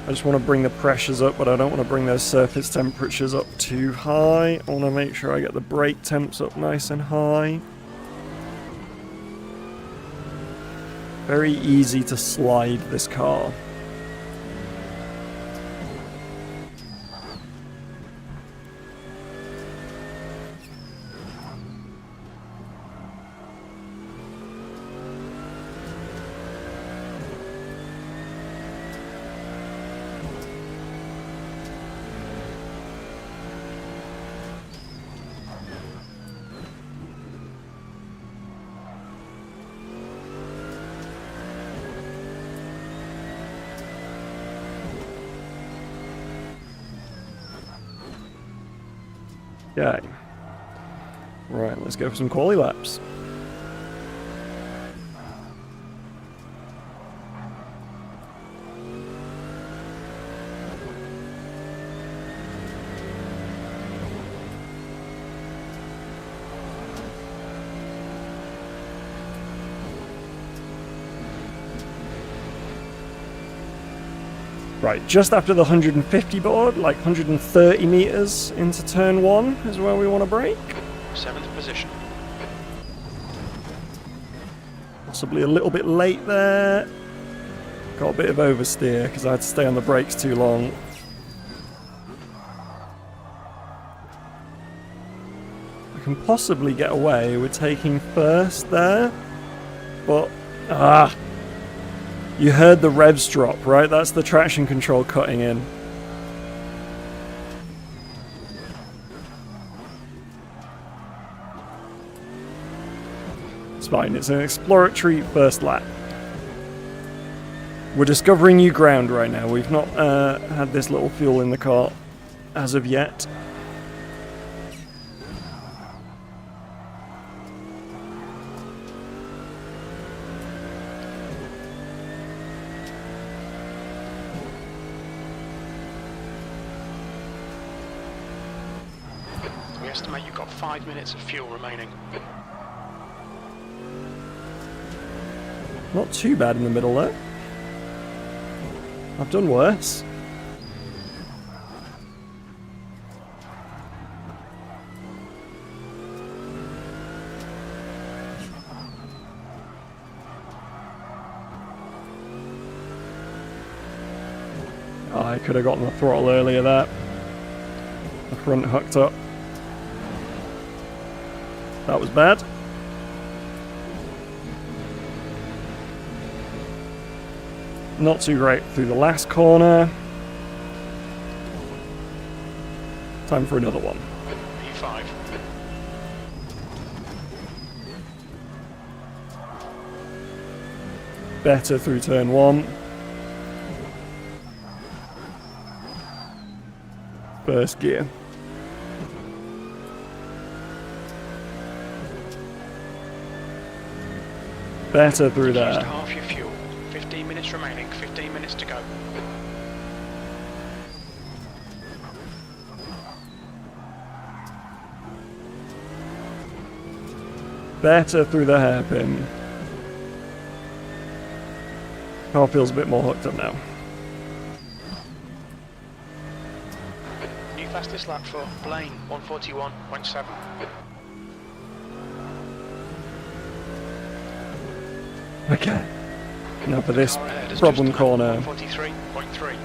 I just want to bring the pressures up, but I don't want to bring those surface temperatures up too high. I want to make sure I get the brake temps up nice and high. Very easy to slide this car. Okay. Right, let's go for some quali laps. Right, just after the 150 board, like 130 meters into turn 1 is where we want to brake. 7th position. Possibly a little bit late there. Got a bit of oversteer because I had to stay on the brakes too long. I can possibly get away with taking first there, but you heard the revs drop, right? That's the traction control cutting in. It's fine, it's an exploratory first lap. We're discovering new ground right now. We've not had this little fuel in the car as of yet. We estimate you've got 5 minutes of fuel remaining. Not too bad in the middle there. I've done worse. I could have gotten the throttle earlier there. The front hooked up. That was bad. Not too great through the last corner. Time for another one. P5. Better through turn 1. First gear. Better through You've there. used half your fuel. 15 minutes remaining, 15 minutes to go. Better through the hairpin. Car feels a bit more hooked up now. New fastest lap for Blaine, 141.7. Okay. Now for this Car ahead has problem just done corner. 143.3.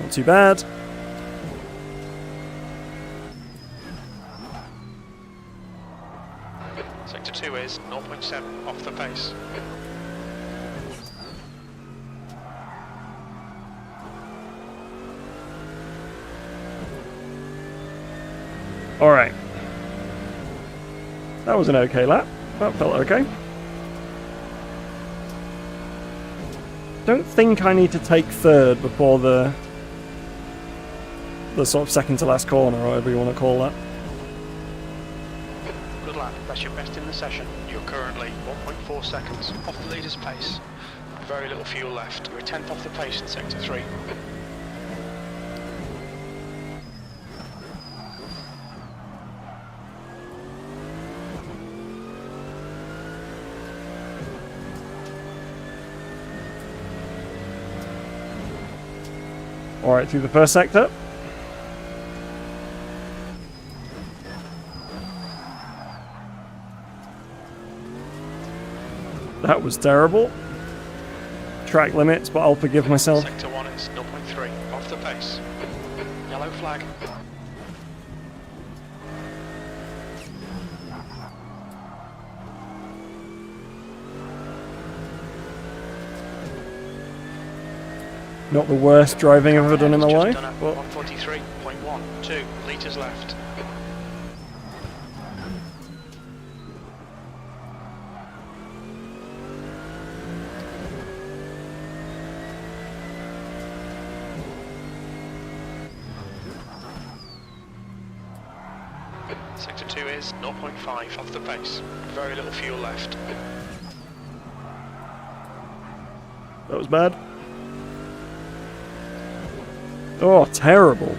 Not too bad. Sector 2 is 0.7 off the pace. Alright. That was an okay lap. That felt okay. Don't think I need to take third before the sort of second to last corner, or whatever you want to call that. Good lap, that's your best in the session. You're currently 1.4 seconds off the leader's pace. Very little fuel left. You're a tenth off the pace in sector 3. Alright, through the first sector. That was terrible. Track limits, but I'll forgive myself. Sector 1 is 0.3 off the pace. Yellow flag. Not the worst driving I've ever done in my Just life, done at but 143.12 litres left. Sector 2 is 0.5 off the pace. Very little fuel left. that was bad. Oh, terrible.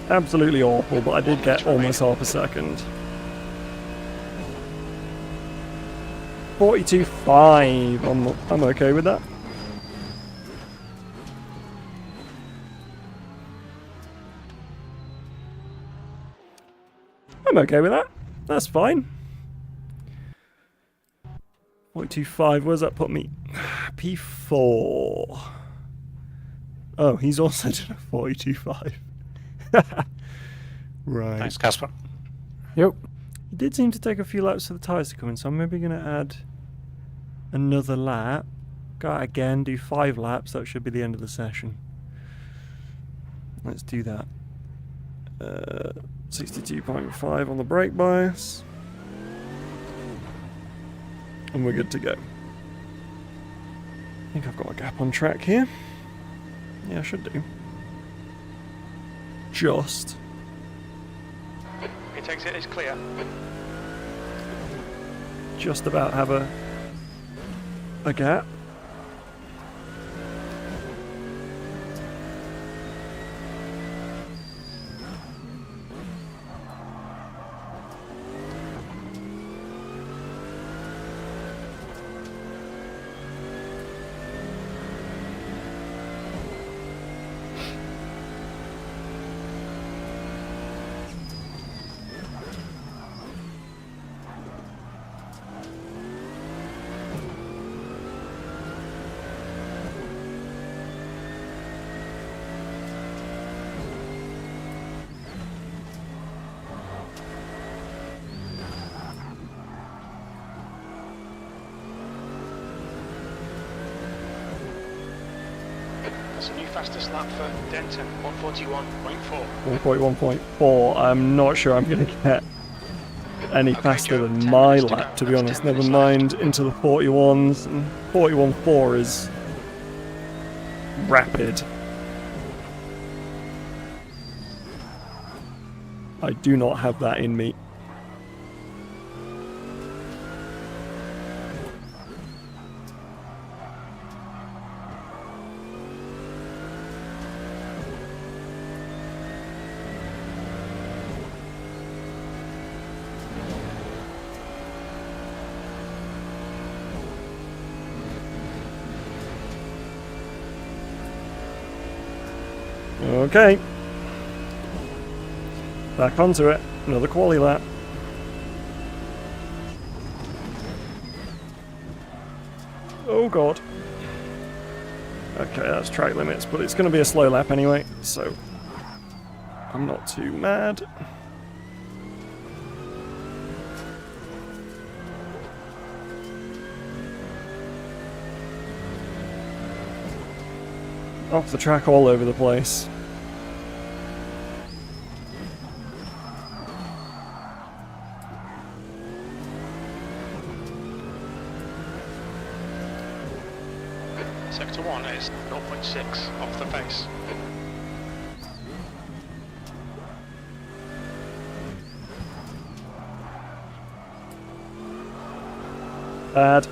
Absolutely awful, but I did get almost half a second. 42.5. I'm okay with that. I'm okay with that. That's fine. 42.5. Where's that put me? P4. Oh, he's also done a 42.5. Right. Thanks, Casper. Yep. It did seem to take a few laps for the tyres to come in, so I'm maybe going to add another lap. Go out again, do 5 laps. That should be the end of the session. Let's do that. 62.5 on the brake bias. And we're good to go. I think I've got a gap on track here. Yeah, I should do. Just. It exit is clear. Just about have a gap. That's a new fastest lap for Denton, 141.4. 1.1.4. I'm not sure I'm going to get any Okay, faster Joe, than 10 my minutes to lap, go. to be That's honest. 10 Never minutes mind into the 41s. And 41.4 is rapid. I do not have that in me. Okay. Back onto it. Another quali lap. Oh god. Okay, that's track limits, but it's going to be a slow lap anyway, so I'm not too mad. Off the track all over the place. Sector 1 is 0.6 off the pace. bad.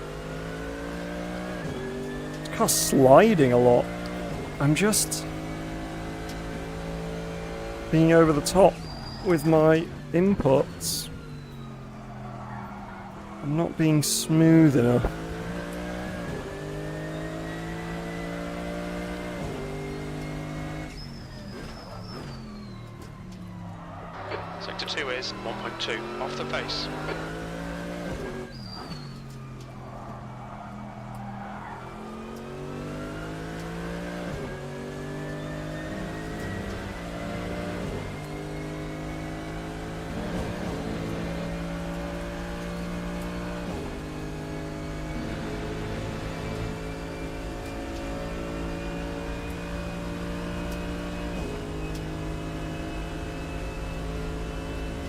This car's sliding a lot. I'm just being over the top with my inputs. I'm not being smooth enough. Sector 2 is 1.2 off the pace.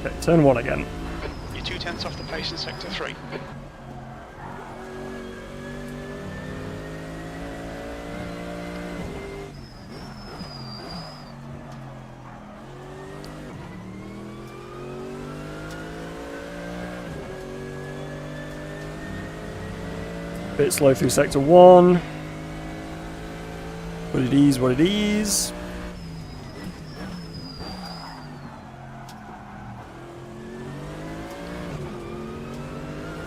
Okay, turn 1 again. You're 2/10 off the pace in sector 3. Bit slow through sector 1. What it is, what it is.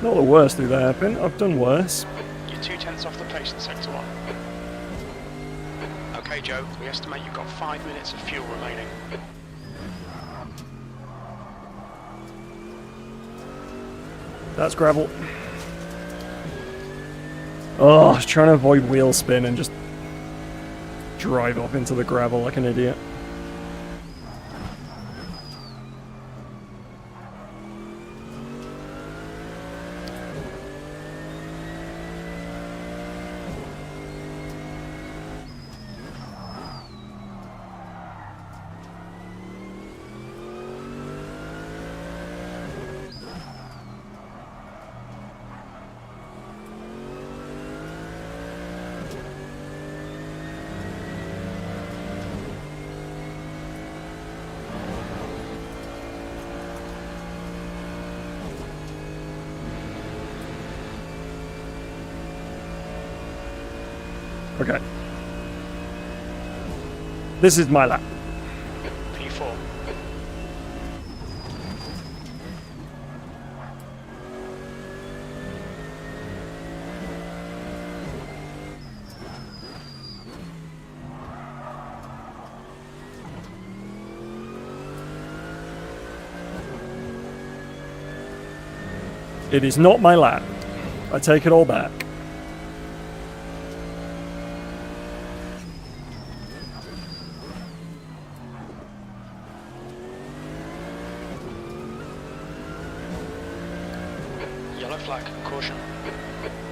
Not the worst through the hairpin. I've done worse. You're 2/10 off the pace in sector 1. Okay, Joe, we estimate you've got 5 minutes of fuel remaining. That's gravel. Oh, I was trying to avoid wheel spin and just drive off into the gravel like an idiot. Okay. This is my lap. P4. It is not my lap. I take it all back. Yellow flag, caution.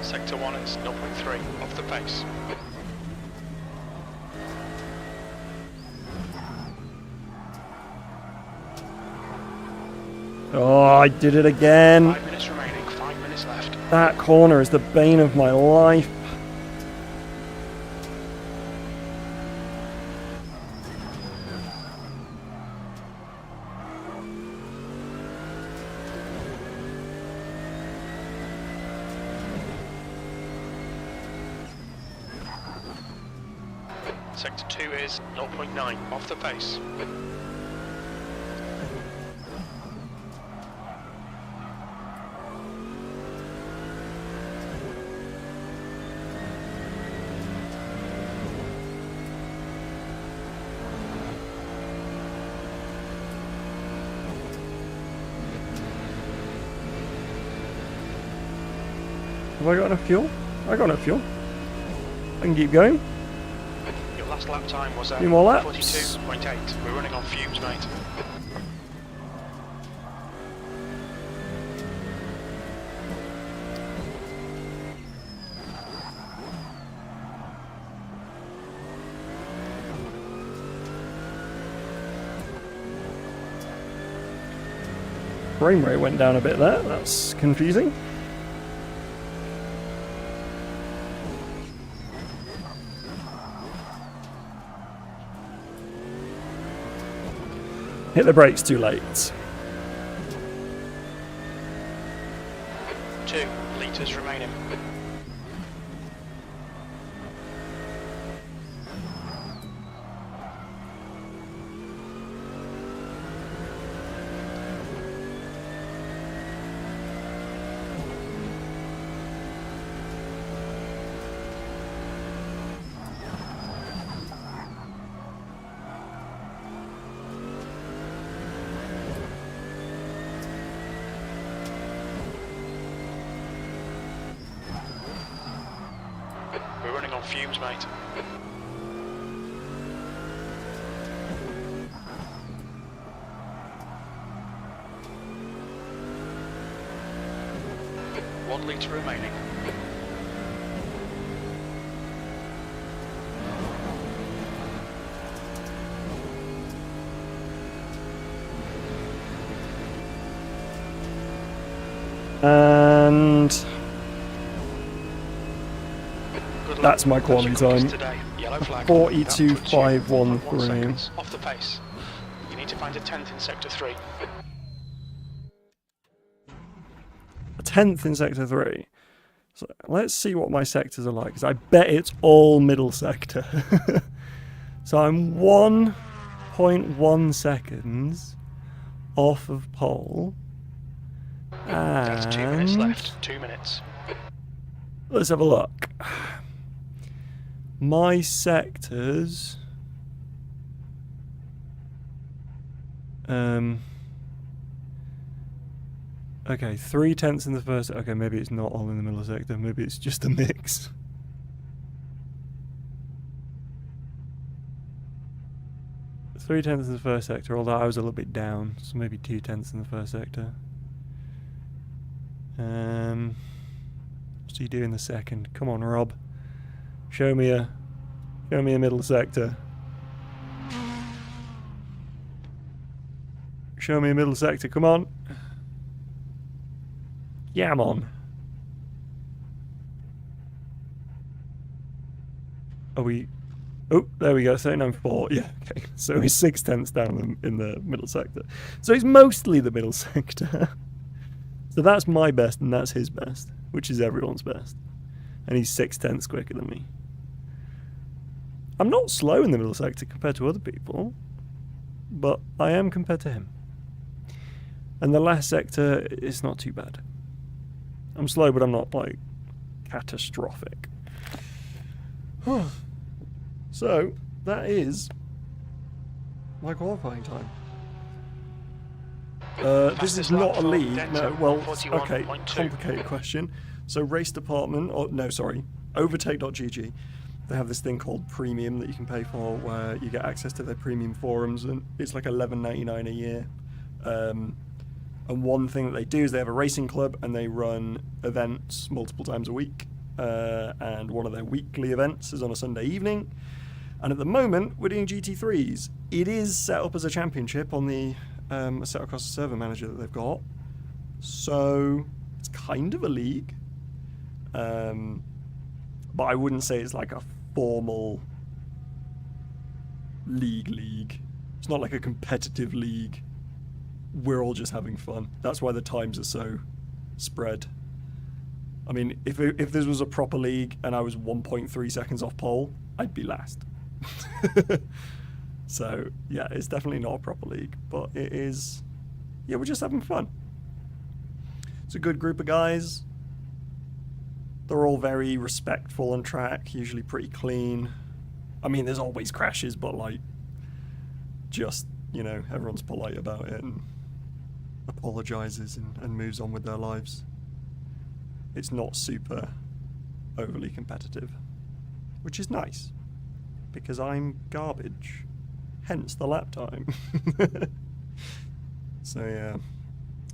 Sector 1 is 0.3 off the pace. Oh, I did it again. 5 minutes remaining, 5 minutes left. That corner is the bane of my life. Sector 2 is 0.9 off the pace. Have I got enough fuel? I got enough fuel. I can keep going. Your last lap time was Few more laps. 42.8. We're running on fumes, mate. Frame rate went down a bit there. That's confusing. Hit the brakes too late. 2, litres remaining. We're running on fumes, mate. One litre remaining. And Good luck. that's my That's your quality compass time. today. Yellow flag. 42.513. 1 seconds off the pace. You need to find a 10th in sector 3. A 10th in sector 3. So let's see what my sectors are like, because I bet it's all middle sector. So I'm 1.1 seconds off of pole. That's 2 minutes And left. 2 minutes. let's have a look. My sectors. Okay, 3/10 in the first. Okay, maybe it's not all in the middle sector. Maybe it's just a mix. Three tenths in the first sector, although I was a little bit down, so maybe 2/10 in the first sector. What's he doing in the second? Come on, Rob. Show me a middle sector. Show me a middle sector, come on. Yeah, I'm on. Are we... Oh, there we go, 39.4. Yeah, okay. So he's 6/10 down in the middle sector. So he's mostly the middle sector. So that's my best and that's his best, which is everyone's best. And he's 6/10 quicker than me. I'm not slow in the middle sector compared to other people, but I am compared to him. And the last sector is not too bad. I'm slow, but I'm not, like, catastrophic. So, that is my qualifying time. This is not a league. No, well, okay, complicated question. So, race department, or no, sorry, overtake.gg, they have this thing called premium that you can pay for, where you get access to their premium forums, and it's like $11.99 a year. And one thing that they do is they have a racing club, and they run events multiple times a week. And one of their weekly events is on a Sunday evening. And at the moment, we're doing GT3s. It is set up as a championship on the Assetto Corsa server manager that they've got. So it's kind of a league. But I wouldn't say it's like a formal league. It's not like a competitive league. We're all just having fun. That's why the times are so spread. I mean, if this was a proper league and I was 1.3 seconds off pole, I'd be last. So, yeah, it's definitely not a proper league, but it is... Yeah, we're just having fun. It's a good group of guys. They're all very respectful on track, usually pretty clean. I mean, there's always crashes, but, like, just, you know, everyone's polite about it and apologises and moves on with their lives. It's not super overly competitive, which is nice, because I'm garbage, hence the lap time. So yeah,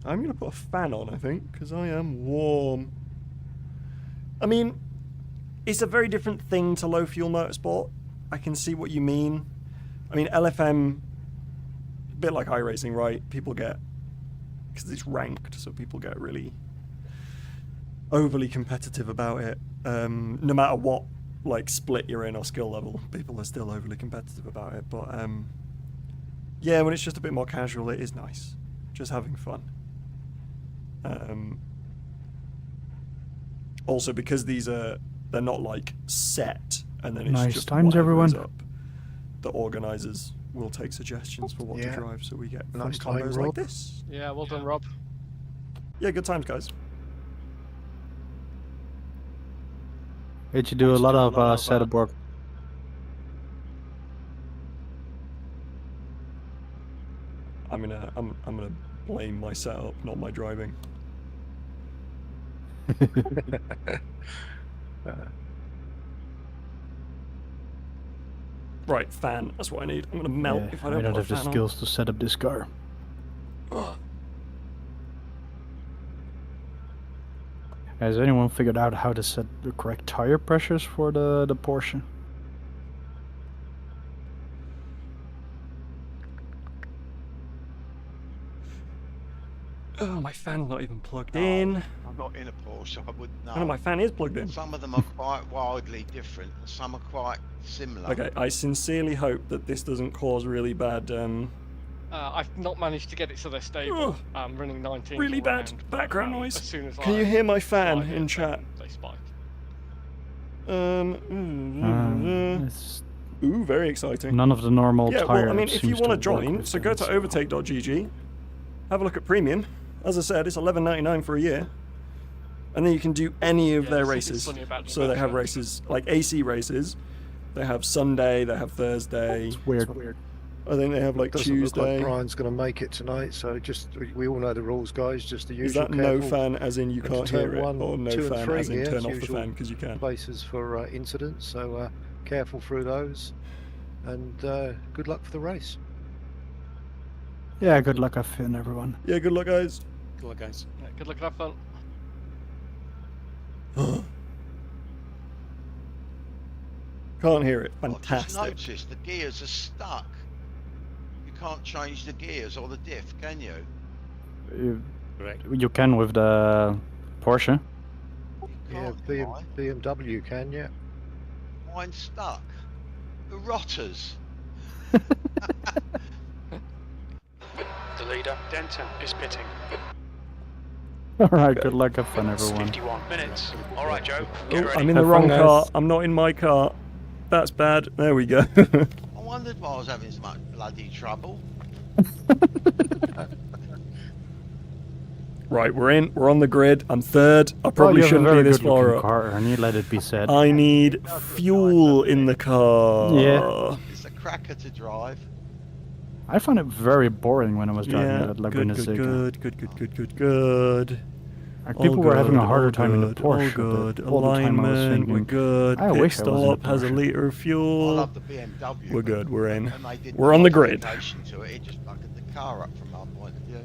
I'm going to put a fan on, I think, because I am warm. I mean, it's a very different thing to low fuel motorsport. I can see what you mean. I mean, LFM, a bit like iRacing, right? People get, because it's ranked, so people get really overly competitive about it. No matter what like split you're in or skill level, people are still overly competitive about it. But yeah, when it's just a bit more casual, it is nice, just having fun. Also, because they're not like set, and then it's Nice just times, whatever is everyone. up. The organisers will take suggestions for what to Yeah. drive, so we get fun Nice time, combos Rob. like this. Yeah, well done, Rob. Yeah, good times, guys. Did you do a lot of setup work? I'm gonna blame my setup, not my driving. Right, fan. That's what I need. I'm gonna melt if I don't have put the a fan skills to set up this car. on. Has anyone figured out how to set the correct tire pressures for the Porsche? Oh, my fan's not even plugged in. I'm not in a Porsche, I wouldn't know. Oh, no, my fan is plugged in. Some of them are quite wildly different, and some are quite similar. Okay, I sincerely hope that this doesn't cause really bad, I've not managed to get it so they're stable. I'm running 19. really all bad round, background but, noise. As soon as Can I you hear my fan slide in it, chat? They spike. It's Ooh, very exciting. none of the normal Yeah, tire. well, I mean, if you seems want to work join, with so them, go to overtake.gg, have a look at premium. As I said, it's $11.99 for a year. And then you can do any of Yeah, their there's something races. funny about So they have New Hampshire. races, like AC races. They have Sunday, they have Thursday. It's weird. I think they have like Doesn't look like Tuesday. Brian's going to make it tonight, so just we all know the rules, guys. Just the Is usual. that no careful fan as in you and can't turn hear it? one, Or no 2 and fan 3 as in here, turn it's off the usual fan because you can? places for incidents, so careful through those, and good luck for the race. Yeah, good luck, Finn, everyone. Yeah, good luck, guys. Good luck, guys. Yeah, good luck and have fun. Can't hear it. I've just Fantastic. noticed the gears are stuck. You can't change the gears or the diff, can you? Correct. You can with the Porsche. You Yeah, can't. Mine. BMW can, yeah. Mine's stuck. The rotters. The leader, Denton, is pitting. Alright, good luck, have fun, It's everyone. 51 minutes. All right, Joe. Get Oh, ready. I'm in the Have wrong fun, guys. car. I'm not in my car. That's bad. There we go. I wondered why I was having so much bloody trouble. Right, we're in. We're on the grid. I'm third. I probably you have a shouldn't be very this good looking far up. car, Ernie, let it be said. I need fuel in the car. Yeah. It's a cracker to drive. I found it very boring when I was driving Yeah, it at Laguna good, Seca. good. Like, All people were having a good, harder all time in the good, Porsche. All but good. all the time I was Alignment, we're thinking, good. I Pit wish I was in a stop has a Porsche. litre of I fuel. love the BMW. We're but good, we're in. when they did We're on the grid. modification To it just bucketed the car up from my point of view.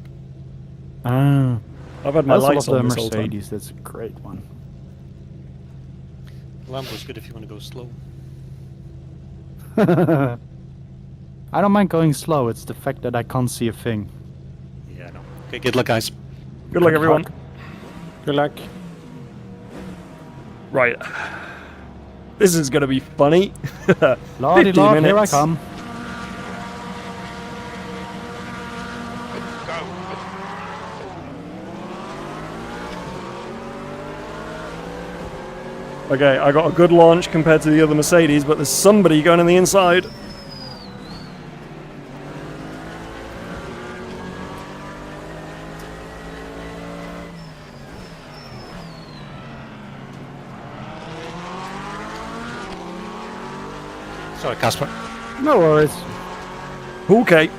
Ah, I've had my I also lights love on the this whole time. Mercedes, that's a great one. Lambo's good if you want to go slow. I don't mind going slow, it's the fact that I can't see a thing. Yeah, I know. Okay, good luck, guys. Good luck, everyone. Good luck. Right. This is going to be funny. Lordy 50 Lord, here I minutes. come. Go. Okay, I got a good launch compared to the other Mercedes, but there's somebody going on the inside. Sorry, Casper. No worries. Okay.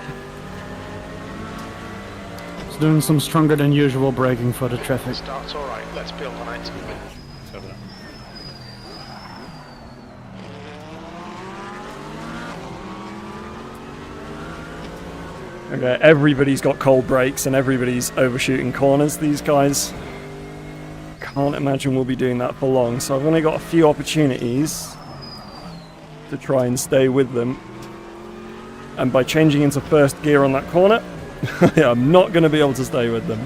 It's doing some stronger than usual braking for the traffic. Start's all right. Let's build on it. Sorry about that. Okay, everybody's got cold brakes and everybody's overshooting corners. These guys, can't imagine we'll be doing that for long. So I've only got a few opportunities to try and stay with them. And by changing into first gear on that corner, I'm not going to be able to stay with them.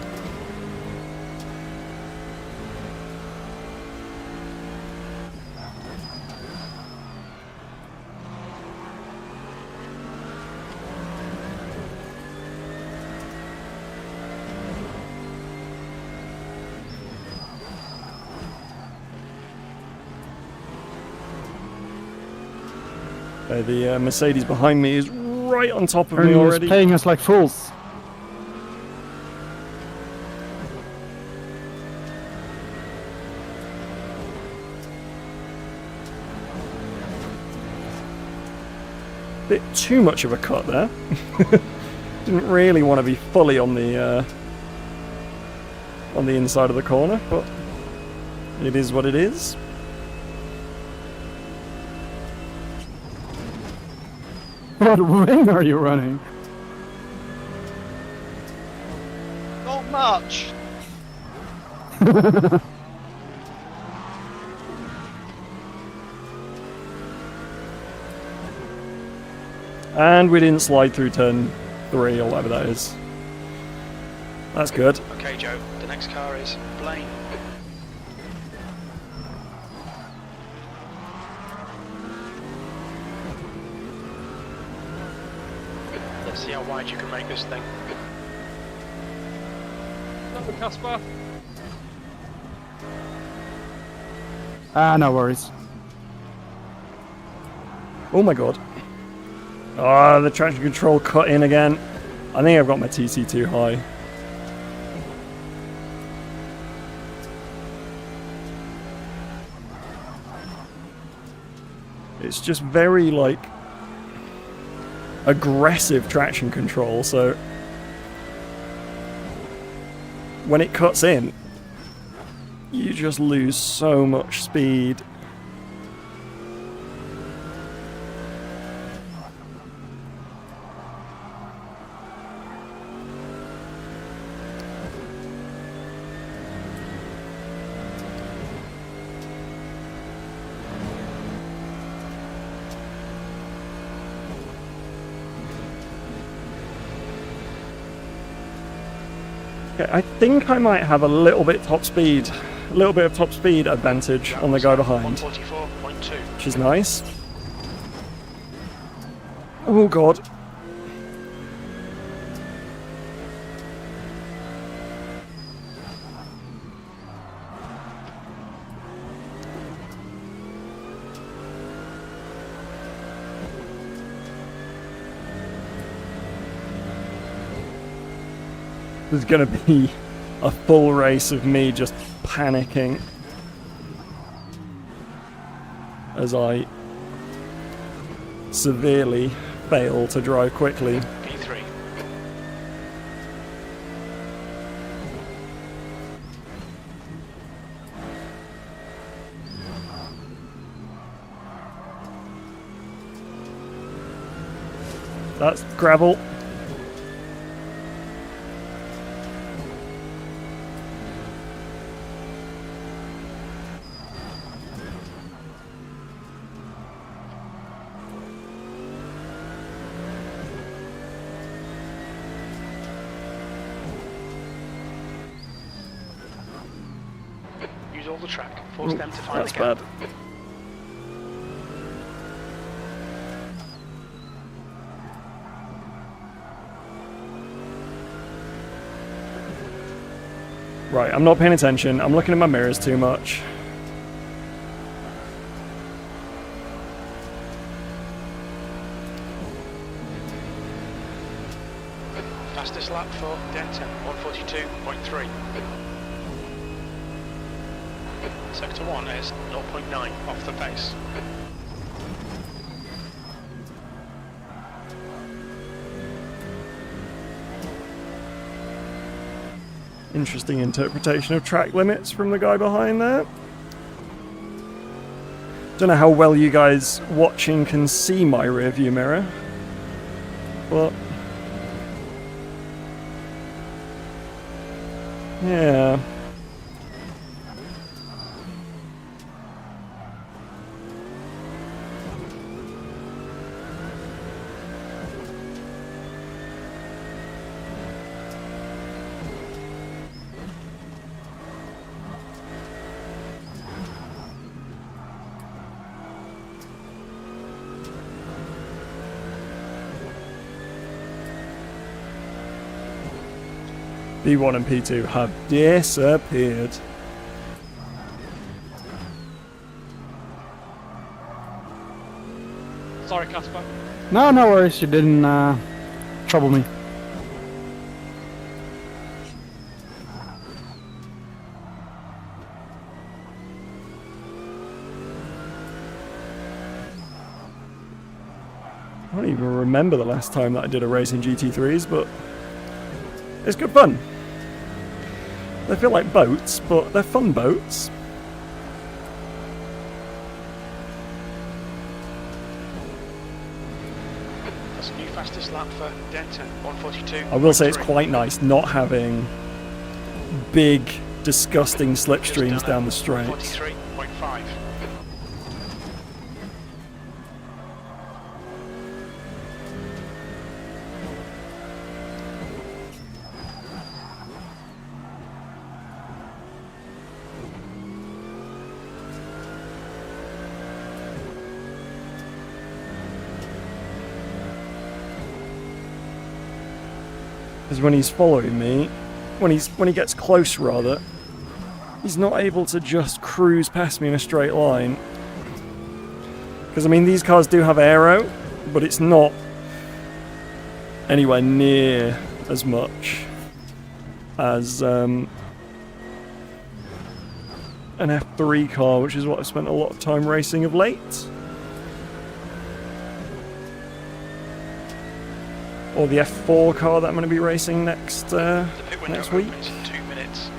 The Mercedes behind me is right on top of me Ernie is already. playing us like fools. Bit too much of a cut there. Didn't really want to be fully on the inside of the corner, but it is what it is. What wing are you running? Not much. And we didn't slide through turn 3 or whatever that is. That's good. Okay, Joe, the next car is Blaine. Let's see how wide you can make this thing. Nothing, Casper. Ah, no worries. Oh my god. Ah, the traction control cut in again. I think I've got my TC too high. It's just very, like, aggressive traction control, so when it cuts in, you just lose so much speed. Okay, I think I might have a little bit of top speed advantage on the guy behind, 144.2. which is nice. Oh god. There's gonna be a full race of me just panicking as I severely fail to drive quickly. P3. That's gravel. Use all the track. Force Ooh, them to find that's the gap. bad. Right, I'm not paying attention. I'm looking at my mirrors too much. Fastest lap for Denton, 142.3. Sector 1 is 0.9 off the pace. Interesting interpretation of track limits from the guy behind there. Don't know how well you guys watching can see my rear view mirror, but yeah. P1 and P2 have disappeared. Sorry, Casper. No, no worries. You didn't trouble me. I don't even remember the last time that I did a race in GT3s, but it's good fun. They feel like boats, but they're fun boats. That's a new fastest lap for Denton, 142. I will say it's quite nice not having big, disgusting slipstreams down the straight. 43.5. Because when he's following me, when he gets close rather, he's not able to just cruise past me in a straight line. Because I mean, these cars do have aero, but it's not anywhere near as much as an F3 car, which is what I've spent a lot of time racing of late. Or the F4 car that I'm going to be racing next The pit window next week. opens in 2 minutes.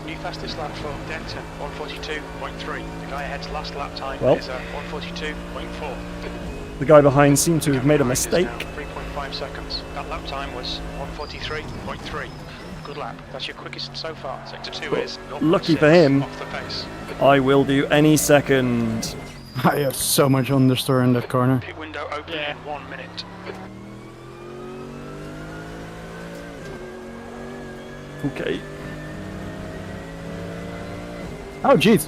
New fastest lap for Denton, 142.3. The guy ahead's last lap time Well. is 142.4. The guy behind seemed to have made a mistake. 3.5 seconds. That lap time was 143.3. Good lap. That's your quickest so far. Sector 2 But is 0.6 lucky for him. off the pace. I will do any second. I have so much understeer in that corner. Pit window open Yeah. in 1 minute. Okay. Oh, jeez.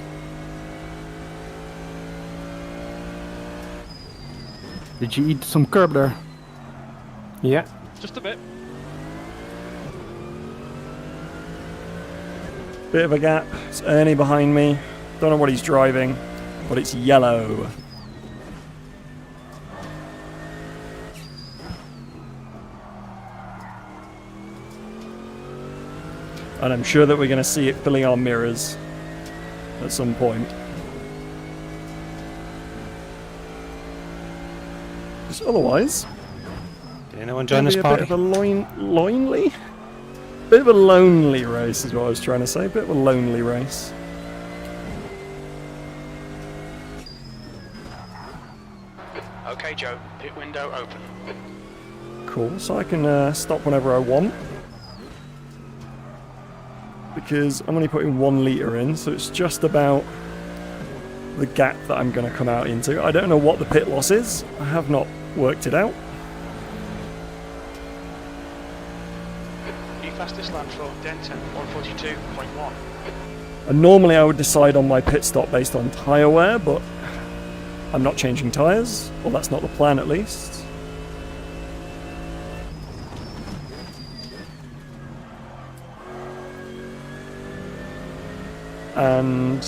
Did you eat some curb there? Yeah. Just a bit. Bit of a gap. It's Ernie behind me. Don't know what he's driving, but it's yellow. And I'm sure that we're going to see it filling our mirrors at some point. Just otherwise, Did anyone join gonna this be a party? bit of a bit of a lonely race is what I was trying to say. A bit of a lonely race. Okay, Joe. Pit window open. Cool. So I can stop whenever I want. Because I'm only putting 1 litre in, so it's just about the gap that I'm going to come out into. I don't know what the pit loss is. I have not worked it out. New fastest lap for Denton, 142.1. And normally I would decide on my pit stop based on tyre wear, but I'm not changing tyres. Well, that's not the plan at least. And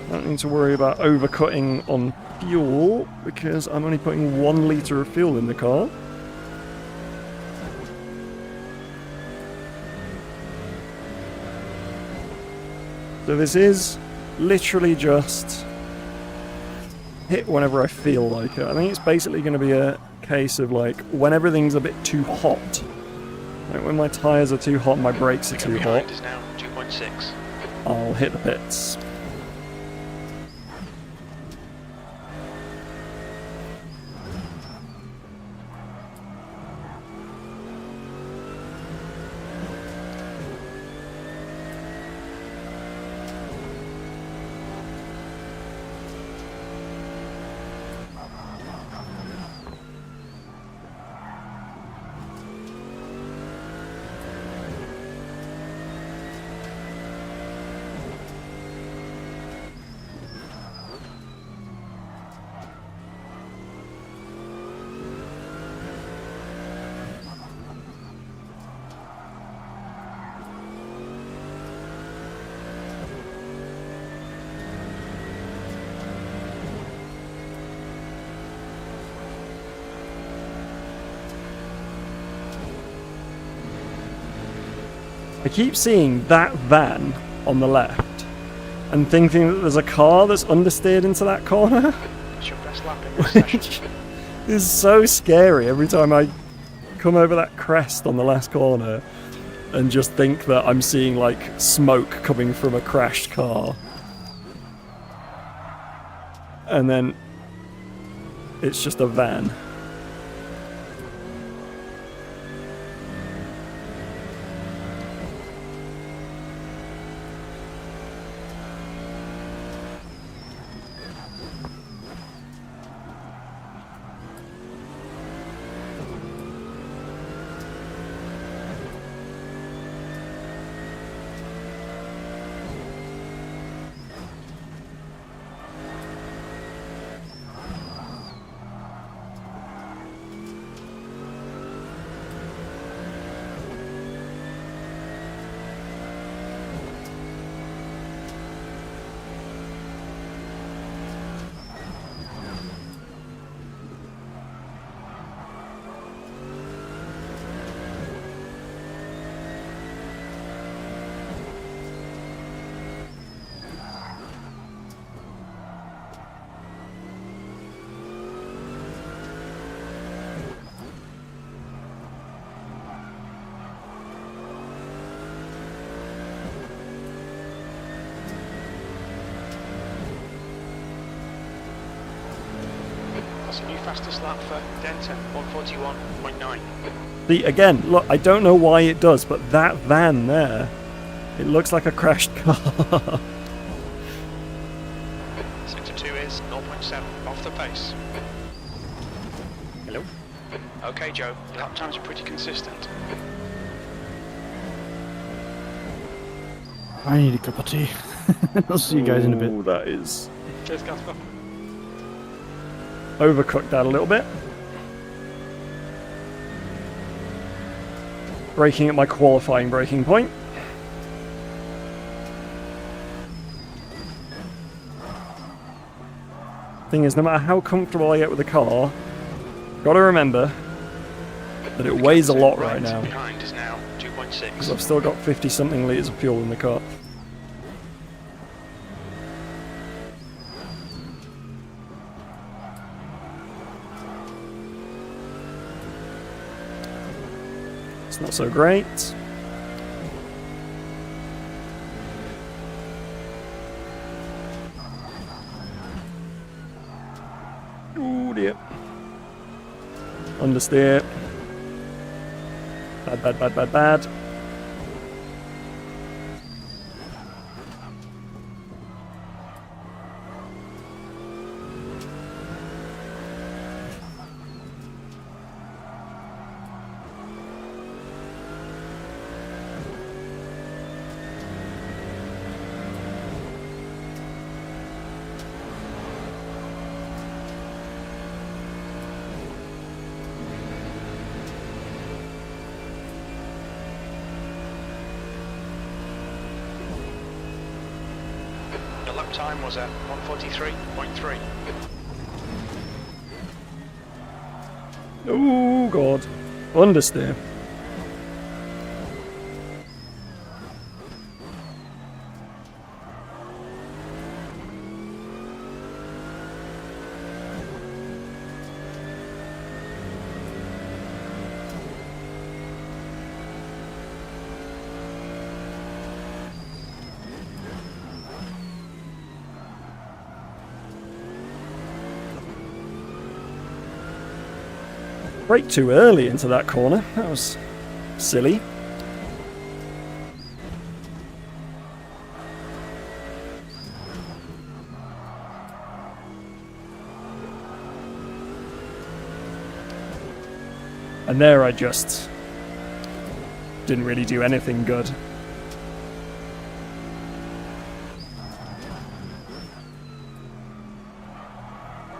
I don't need to worry about overcutting on fuel because I'm only putting 1 litre of fuel in the car. So this is literally just hit whenever I feel like it. I think it's basically going to be a case of like when everything's a bit too hot. Like when my tyres are too hot and my brakes are The gap too behind hot, is now 2.6. I'll hit the pits. I keep seeing that van on the left and thinking that there's a car that's understeered into that corner. It's your best lap in this session. It's so scary every time I come over that crest on the last corner and just think that I'm seeing like smoke coming from a crashed car. And then it's just a van. That's a new fastest lap for Denton, 141.9. See, again, look, I don't know why it does, but that van there, it looks like a crashed car. Sector 2 is 0.7 off the pace. Hello? Okay, Joe, your lap times are pretty consistent. I need a cup of tea. I'll see you guys in a bit. Ooh, that is Cheers, Casper. overcooked that a little bit. Braking at my qualifying braking point. Thing is, no matter how comfortable I get with the car, gotta remember that it weighs a lot right now. Behind is now 2.6. Because I've still got 50 something litres of fuel in the car. It's not so great. Ooh dear. Understeer. Bad, bad, bad, bad, bad. The lap time was at 143.3. Oh god. Understeer. Brake too early into that corner. That was silly. And there I just didn't really do anything good.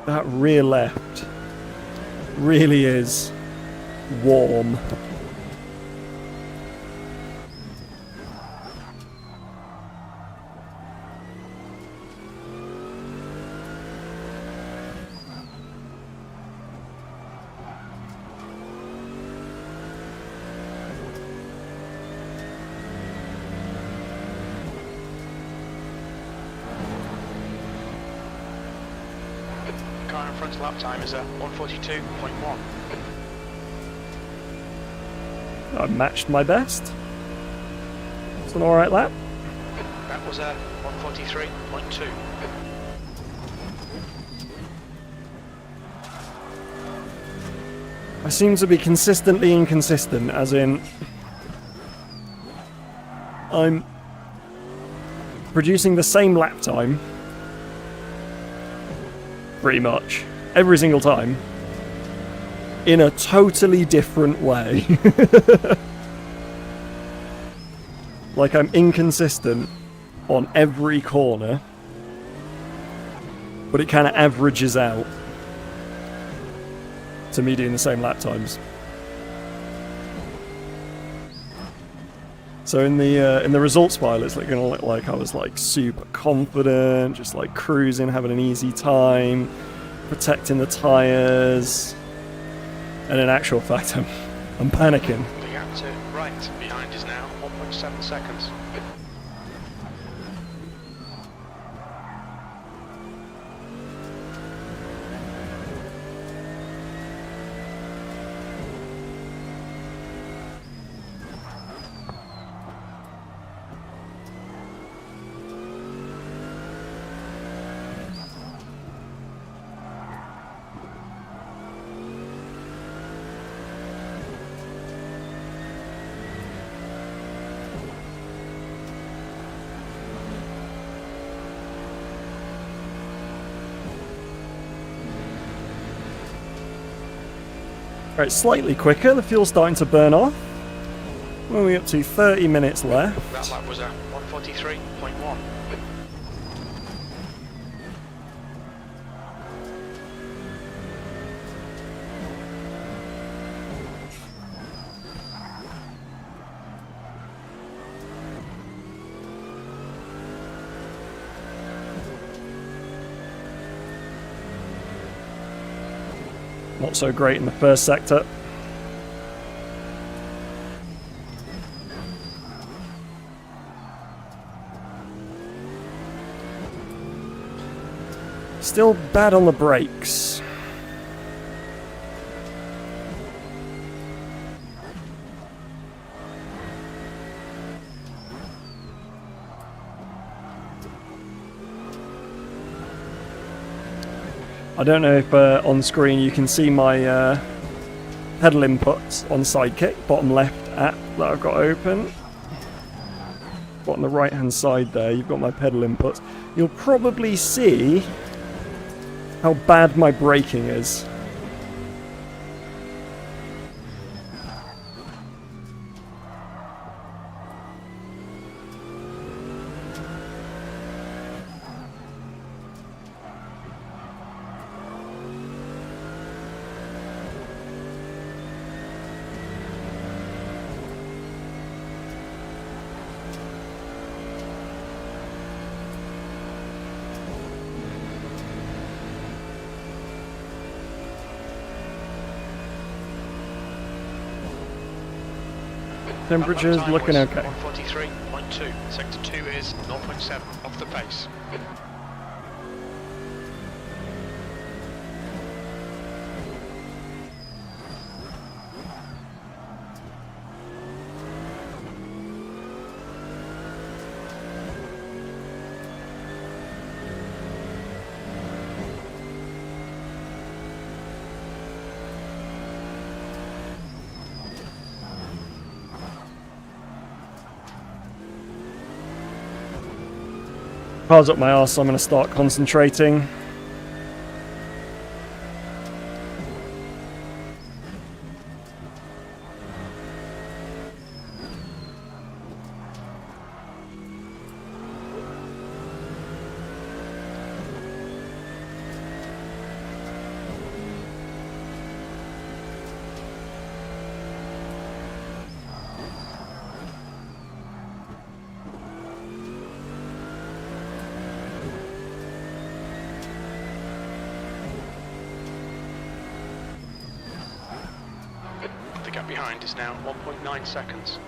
That rear left really is warm. car in front lap time is a 1:42.1. I matched my best. It's an alright lap. That was a 1:43.2. I seem to be consistently inconsistent, as in I'm producing the same lap time pretty much every single time in a totally different way. Like I'm inconsistent on every corner, but it kind of averages out to me doing the same lap times. So in the results file, it's like gonna look like I was like super confident, just like cruising, having an easy time, protecting the tires, and in actual fact, I'm panicking. The gap to right behind is now 1.7 seconds. Right, slightly quicker, the fuel's starting to burn off. What are we up to? 30 minutes left. That lap was a 1:43.1. Not so great in the first sector. Still bad on the brakes. I don't know if on screen you can see my pedal inputs on Sidekick, bottom left app that I've got open. But on the right hand side there, you've got my pedal inputs. You'll probably see how bad my braking is. Temperature's looking okay. 1:43.2. Sector 2 is 0.7 off the pace. Car's up my arse, so I'm going to start concentrating. The gap behind is now 1.9 seconds.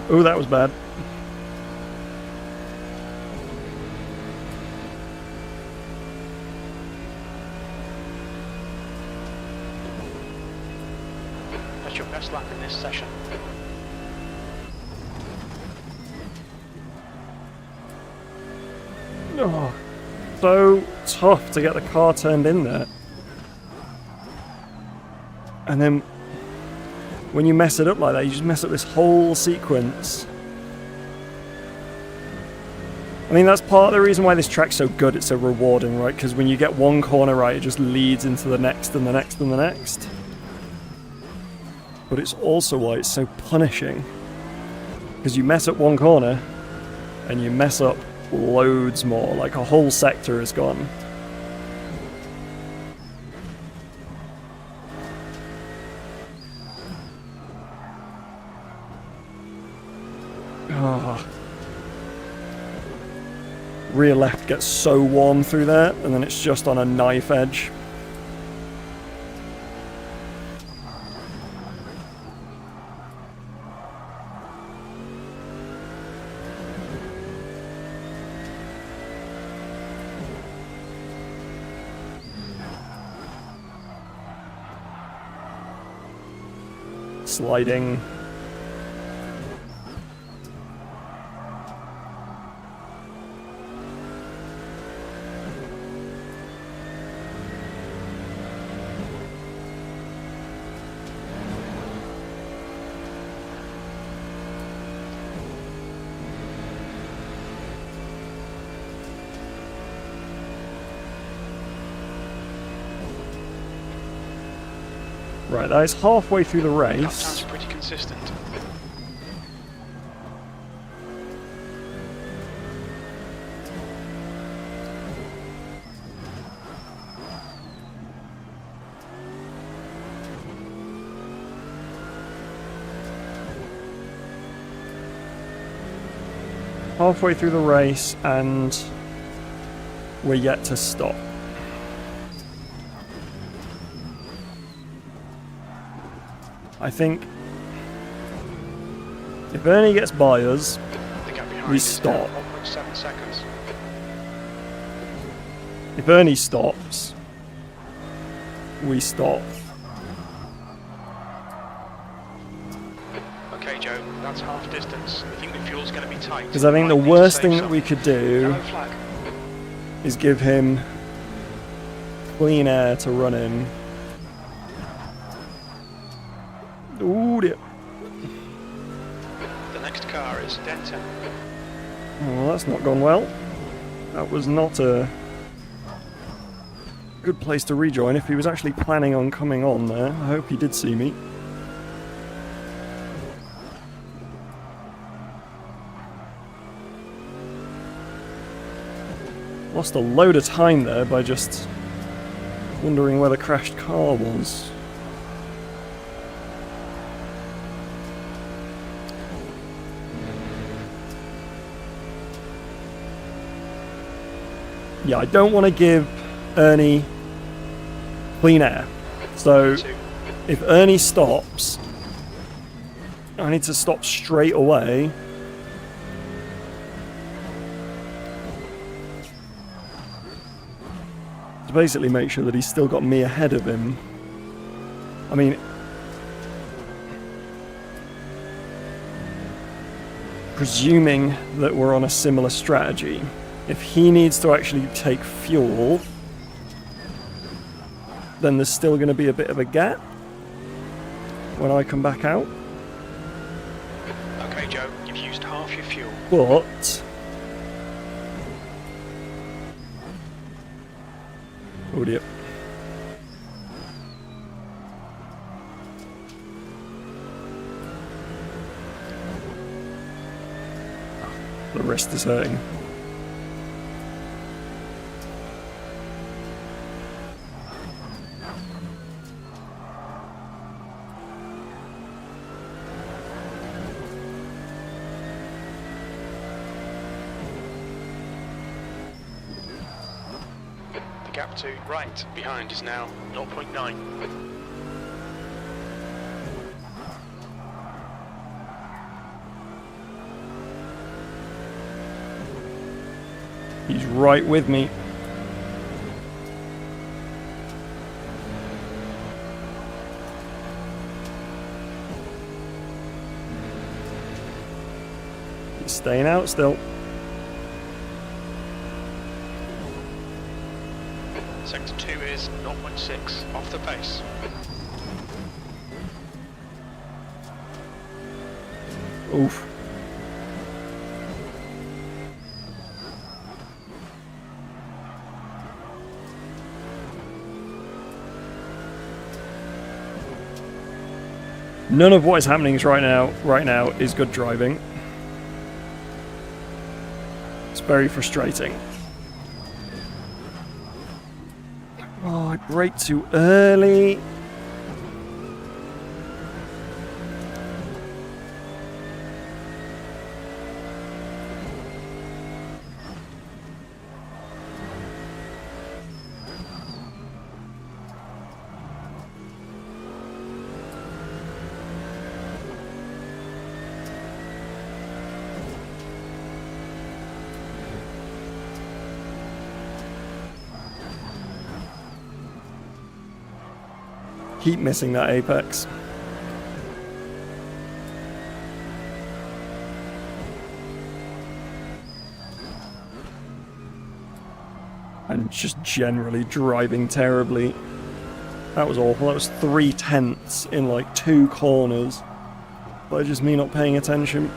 Oh, that was bad. That's your best lap in this session. Oh, so tough to get the car turned in there. And then when you mess it up like that, you just mess up this whole sequence. I mean, that's part of the reason why this track's so good, it's so rewarding, right? Because when you get one corner right, it just leads into the next and the next and the next. But it's also why it's so punishing. Because you mess up one corner, and you mess up loads more, like a whole sector is gone. Oh. Rear left gets so warm through there, and then it's just on a knife edge. Sliding. Right, that is halfway through the That race. sounds pretty consistent. Halfway through the race, and we're yet to stop. I think if Ernie gets by us, The gap behind we is stop. now 1.7 seconds. If Ernie stops, we stop. Okay, Joe, that's half distance. I think the fuel's going to be tight. Because I think the Might need to worst save thing that some. we could do Yellow flag. is give him clean air to run in. Ooh, dear. The next car is Denton. Well, that's not gone well. That was not a good place to rejoin if he was actually planning on coming on there. I hope he did see me. Lost a load of time there by just wondering where the crashed car was. Yeah, I don't want to give Ernie clean air. So if Ernie stops, I need to stop straight away. To basically make sure that he's still got me ahead of him. I mean, presuming that we're on a similar strategy, if he needs to actually take fuel, then there's still going to be a bit of a gap when I come back out. Okay, Joe, you've used half your fuel. But oh dear. The wrist is hurting. The gap to right behind is now 0.9. He's right with me. He's staying out still. Sector 2 is 0.6 off the pace. Oof. None of what is happening right now is good driving. It's very frustrating. Oh, I braked too early. Keep missing that apex. And just generally driving terribly. That was awful. That was 3/10 in like 2 corners. But just me not paying attention.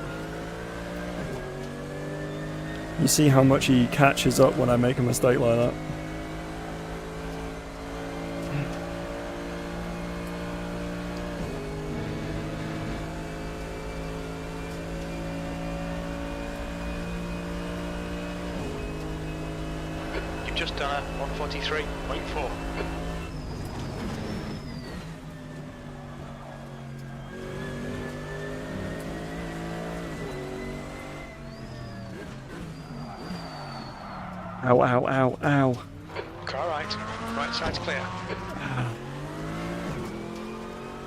You see how much he catches up when I make a mistake like that. Just done a 143.4. Ow, ow, ow, ow. Car right. Right side's clear.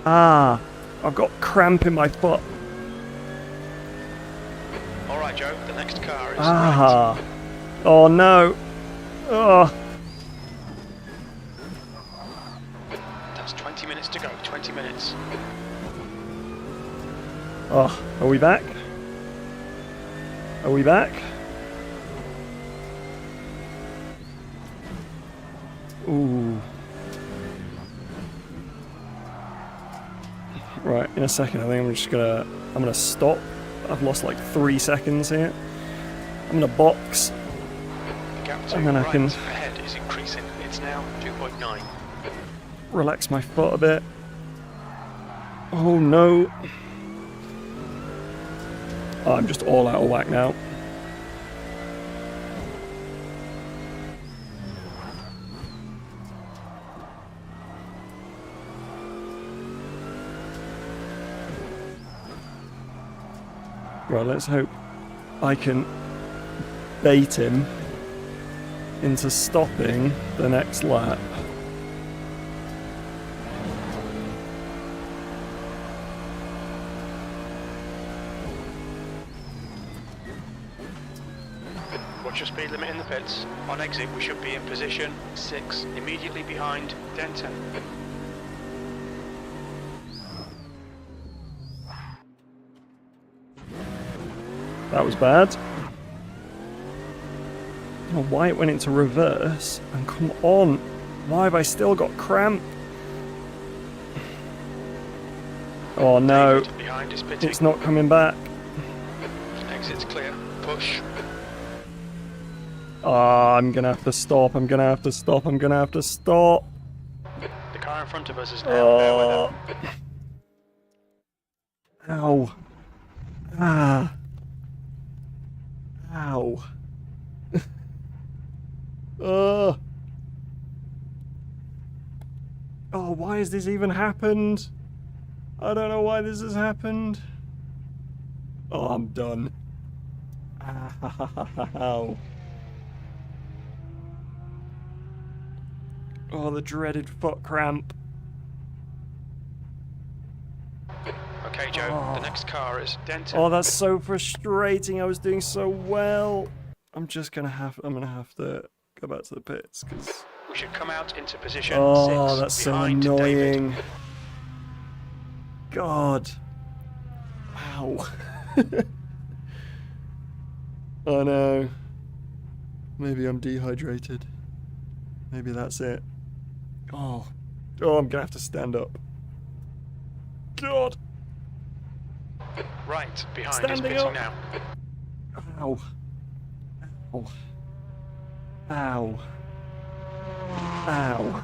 Ah, I've got cramp in my foot. Alright, Joe, the next car is Ah. right. Oh no. Oh. That's 20 minutes to go. 20 minutes. Oh, are we back? Are we back? Ooh. Right, in a second I think I'm gonna stop. I've lost like 3 seconds here. I'm gonna box. The gap to And then I right can ahead is increasing. It's now 2.9. relax my foot a bit. Oh no. Oh, I'm just all out of whack now. Well, let's hope I can bait him into stopping the next lap. Watch your speed limit in the pits. On exit, we should be in position 6, immediately behind Denton. That was bad. I don't know why it went into reverse. And come on, why have I still got cramp? Oh no, David behind is pitting. it's not coming back. Exit's clear. Push. Oh, I'm gonna have to stop. I'm gonna have to stop. I'm gonna have to stop. The car in front of us is now fair weather. Ow. Ah. Ow. Oh, why has this even happened? I don't know why this has happened. Oh, I'm done. Ow. Oh, the dreaded foot cramp. Okay, Joe, the next car is Denton. Oh, that's so frustrating. I was doing so well. I'm gonna have to go back to the pits because. We should come out into position. Oh, 6 that's so behind David. annoying. God. Ow. Oh no. Maybe I'm dehydrated. Maybe that's it. Oh. Oh, I'm gonna have to stand up. God. Right, behind Standing is pitting up. now. Ow. Ow. Ow. Ow.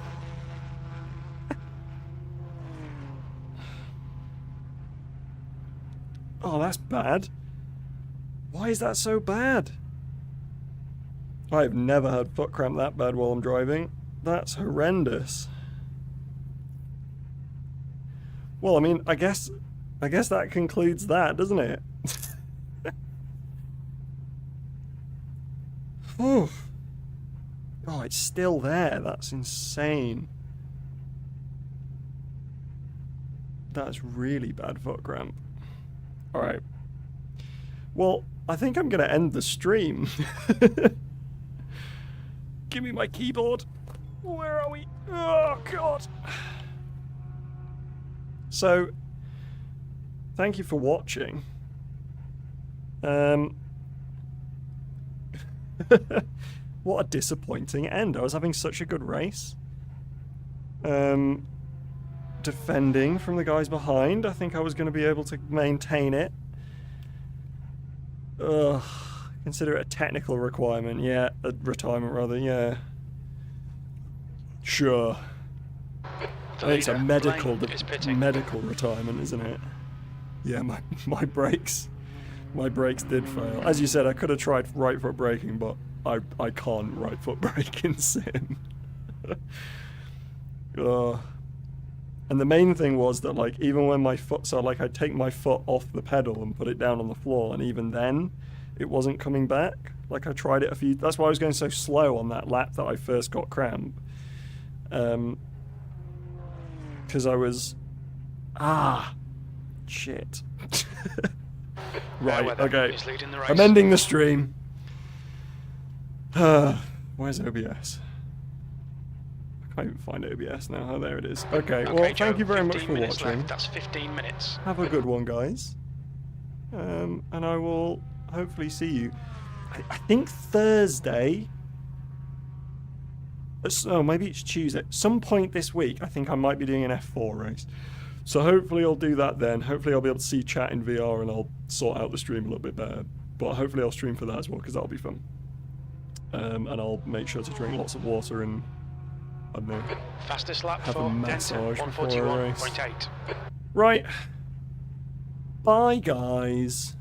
Oh, that's bad. Why is that so bad? I've never had foot cramp that bad while I'm driving. That's horrendous. Well, I mean, I guess that concludes that, doesn't it? Whew. Oh, it's still there. That's insane. That's really bad foot cramp. Alright. Well, I think I'm going to end the stream. Give me my keyboard. Where are we? Oh, God. So, thank you for watching. What a disappointing end. I was having such a good race. Defending from the guys behind. I think I was going to be able to maintain it. Ugh. Consider it a technical requirement. Yeah, a retirement rather, yeah. Sure. I think it's a medical retirement, isn't it? Yeah, my brakes did fail. As you said, I could have tried right foot braking, but I can't right foot brake in sim. And the main thing was that, like, even when my foot, so like I'd take my foot off the pedal and put it down on the floor, and even then it wasn't coming back. Like, I tried it that's why I was going so slow on that lap that I first got cramp. Because I was... shit. Right, okay. I'm ending the stream. Where's OBS? I can't even find OBS now. Oh, there it is. Okay, well, thank you very much for watching. That's 15 minutes. Have a good one, guys. And I will hopefully see you. I think Thursday. Oh, maybe it's Tuesday. Some point this week, I think I might be doing an F4 race. So hopefully I'll do that then. Hopefully I'll be able to see chat in VR and I'll sort out the stream a little bit better. But hopefully I'll stream for that as well, because that'll be fun. And I'll make sure to drink lots of water and, I don't know, Fastest lap have for a massage before I race. 141.8. Right. Bye, guys.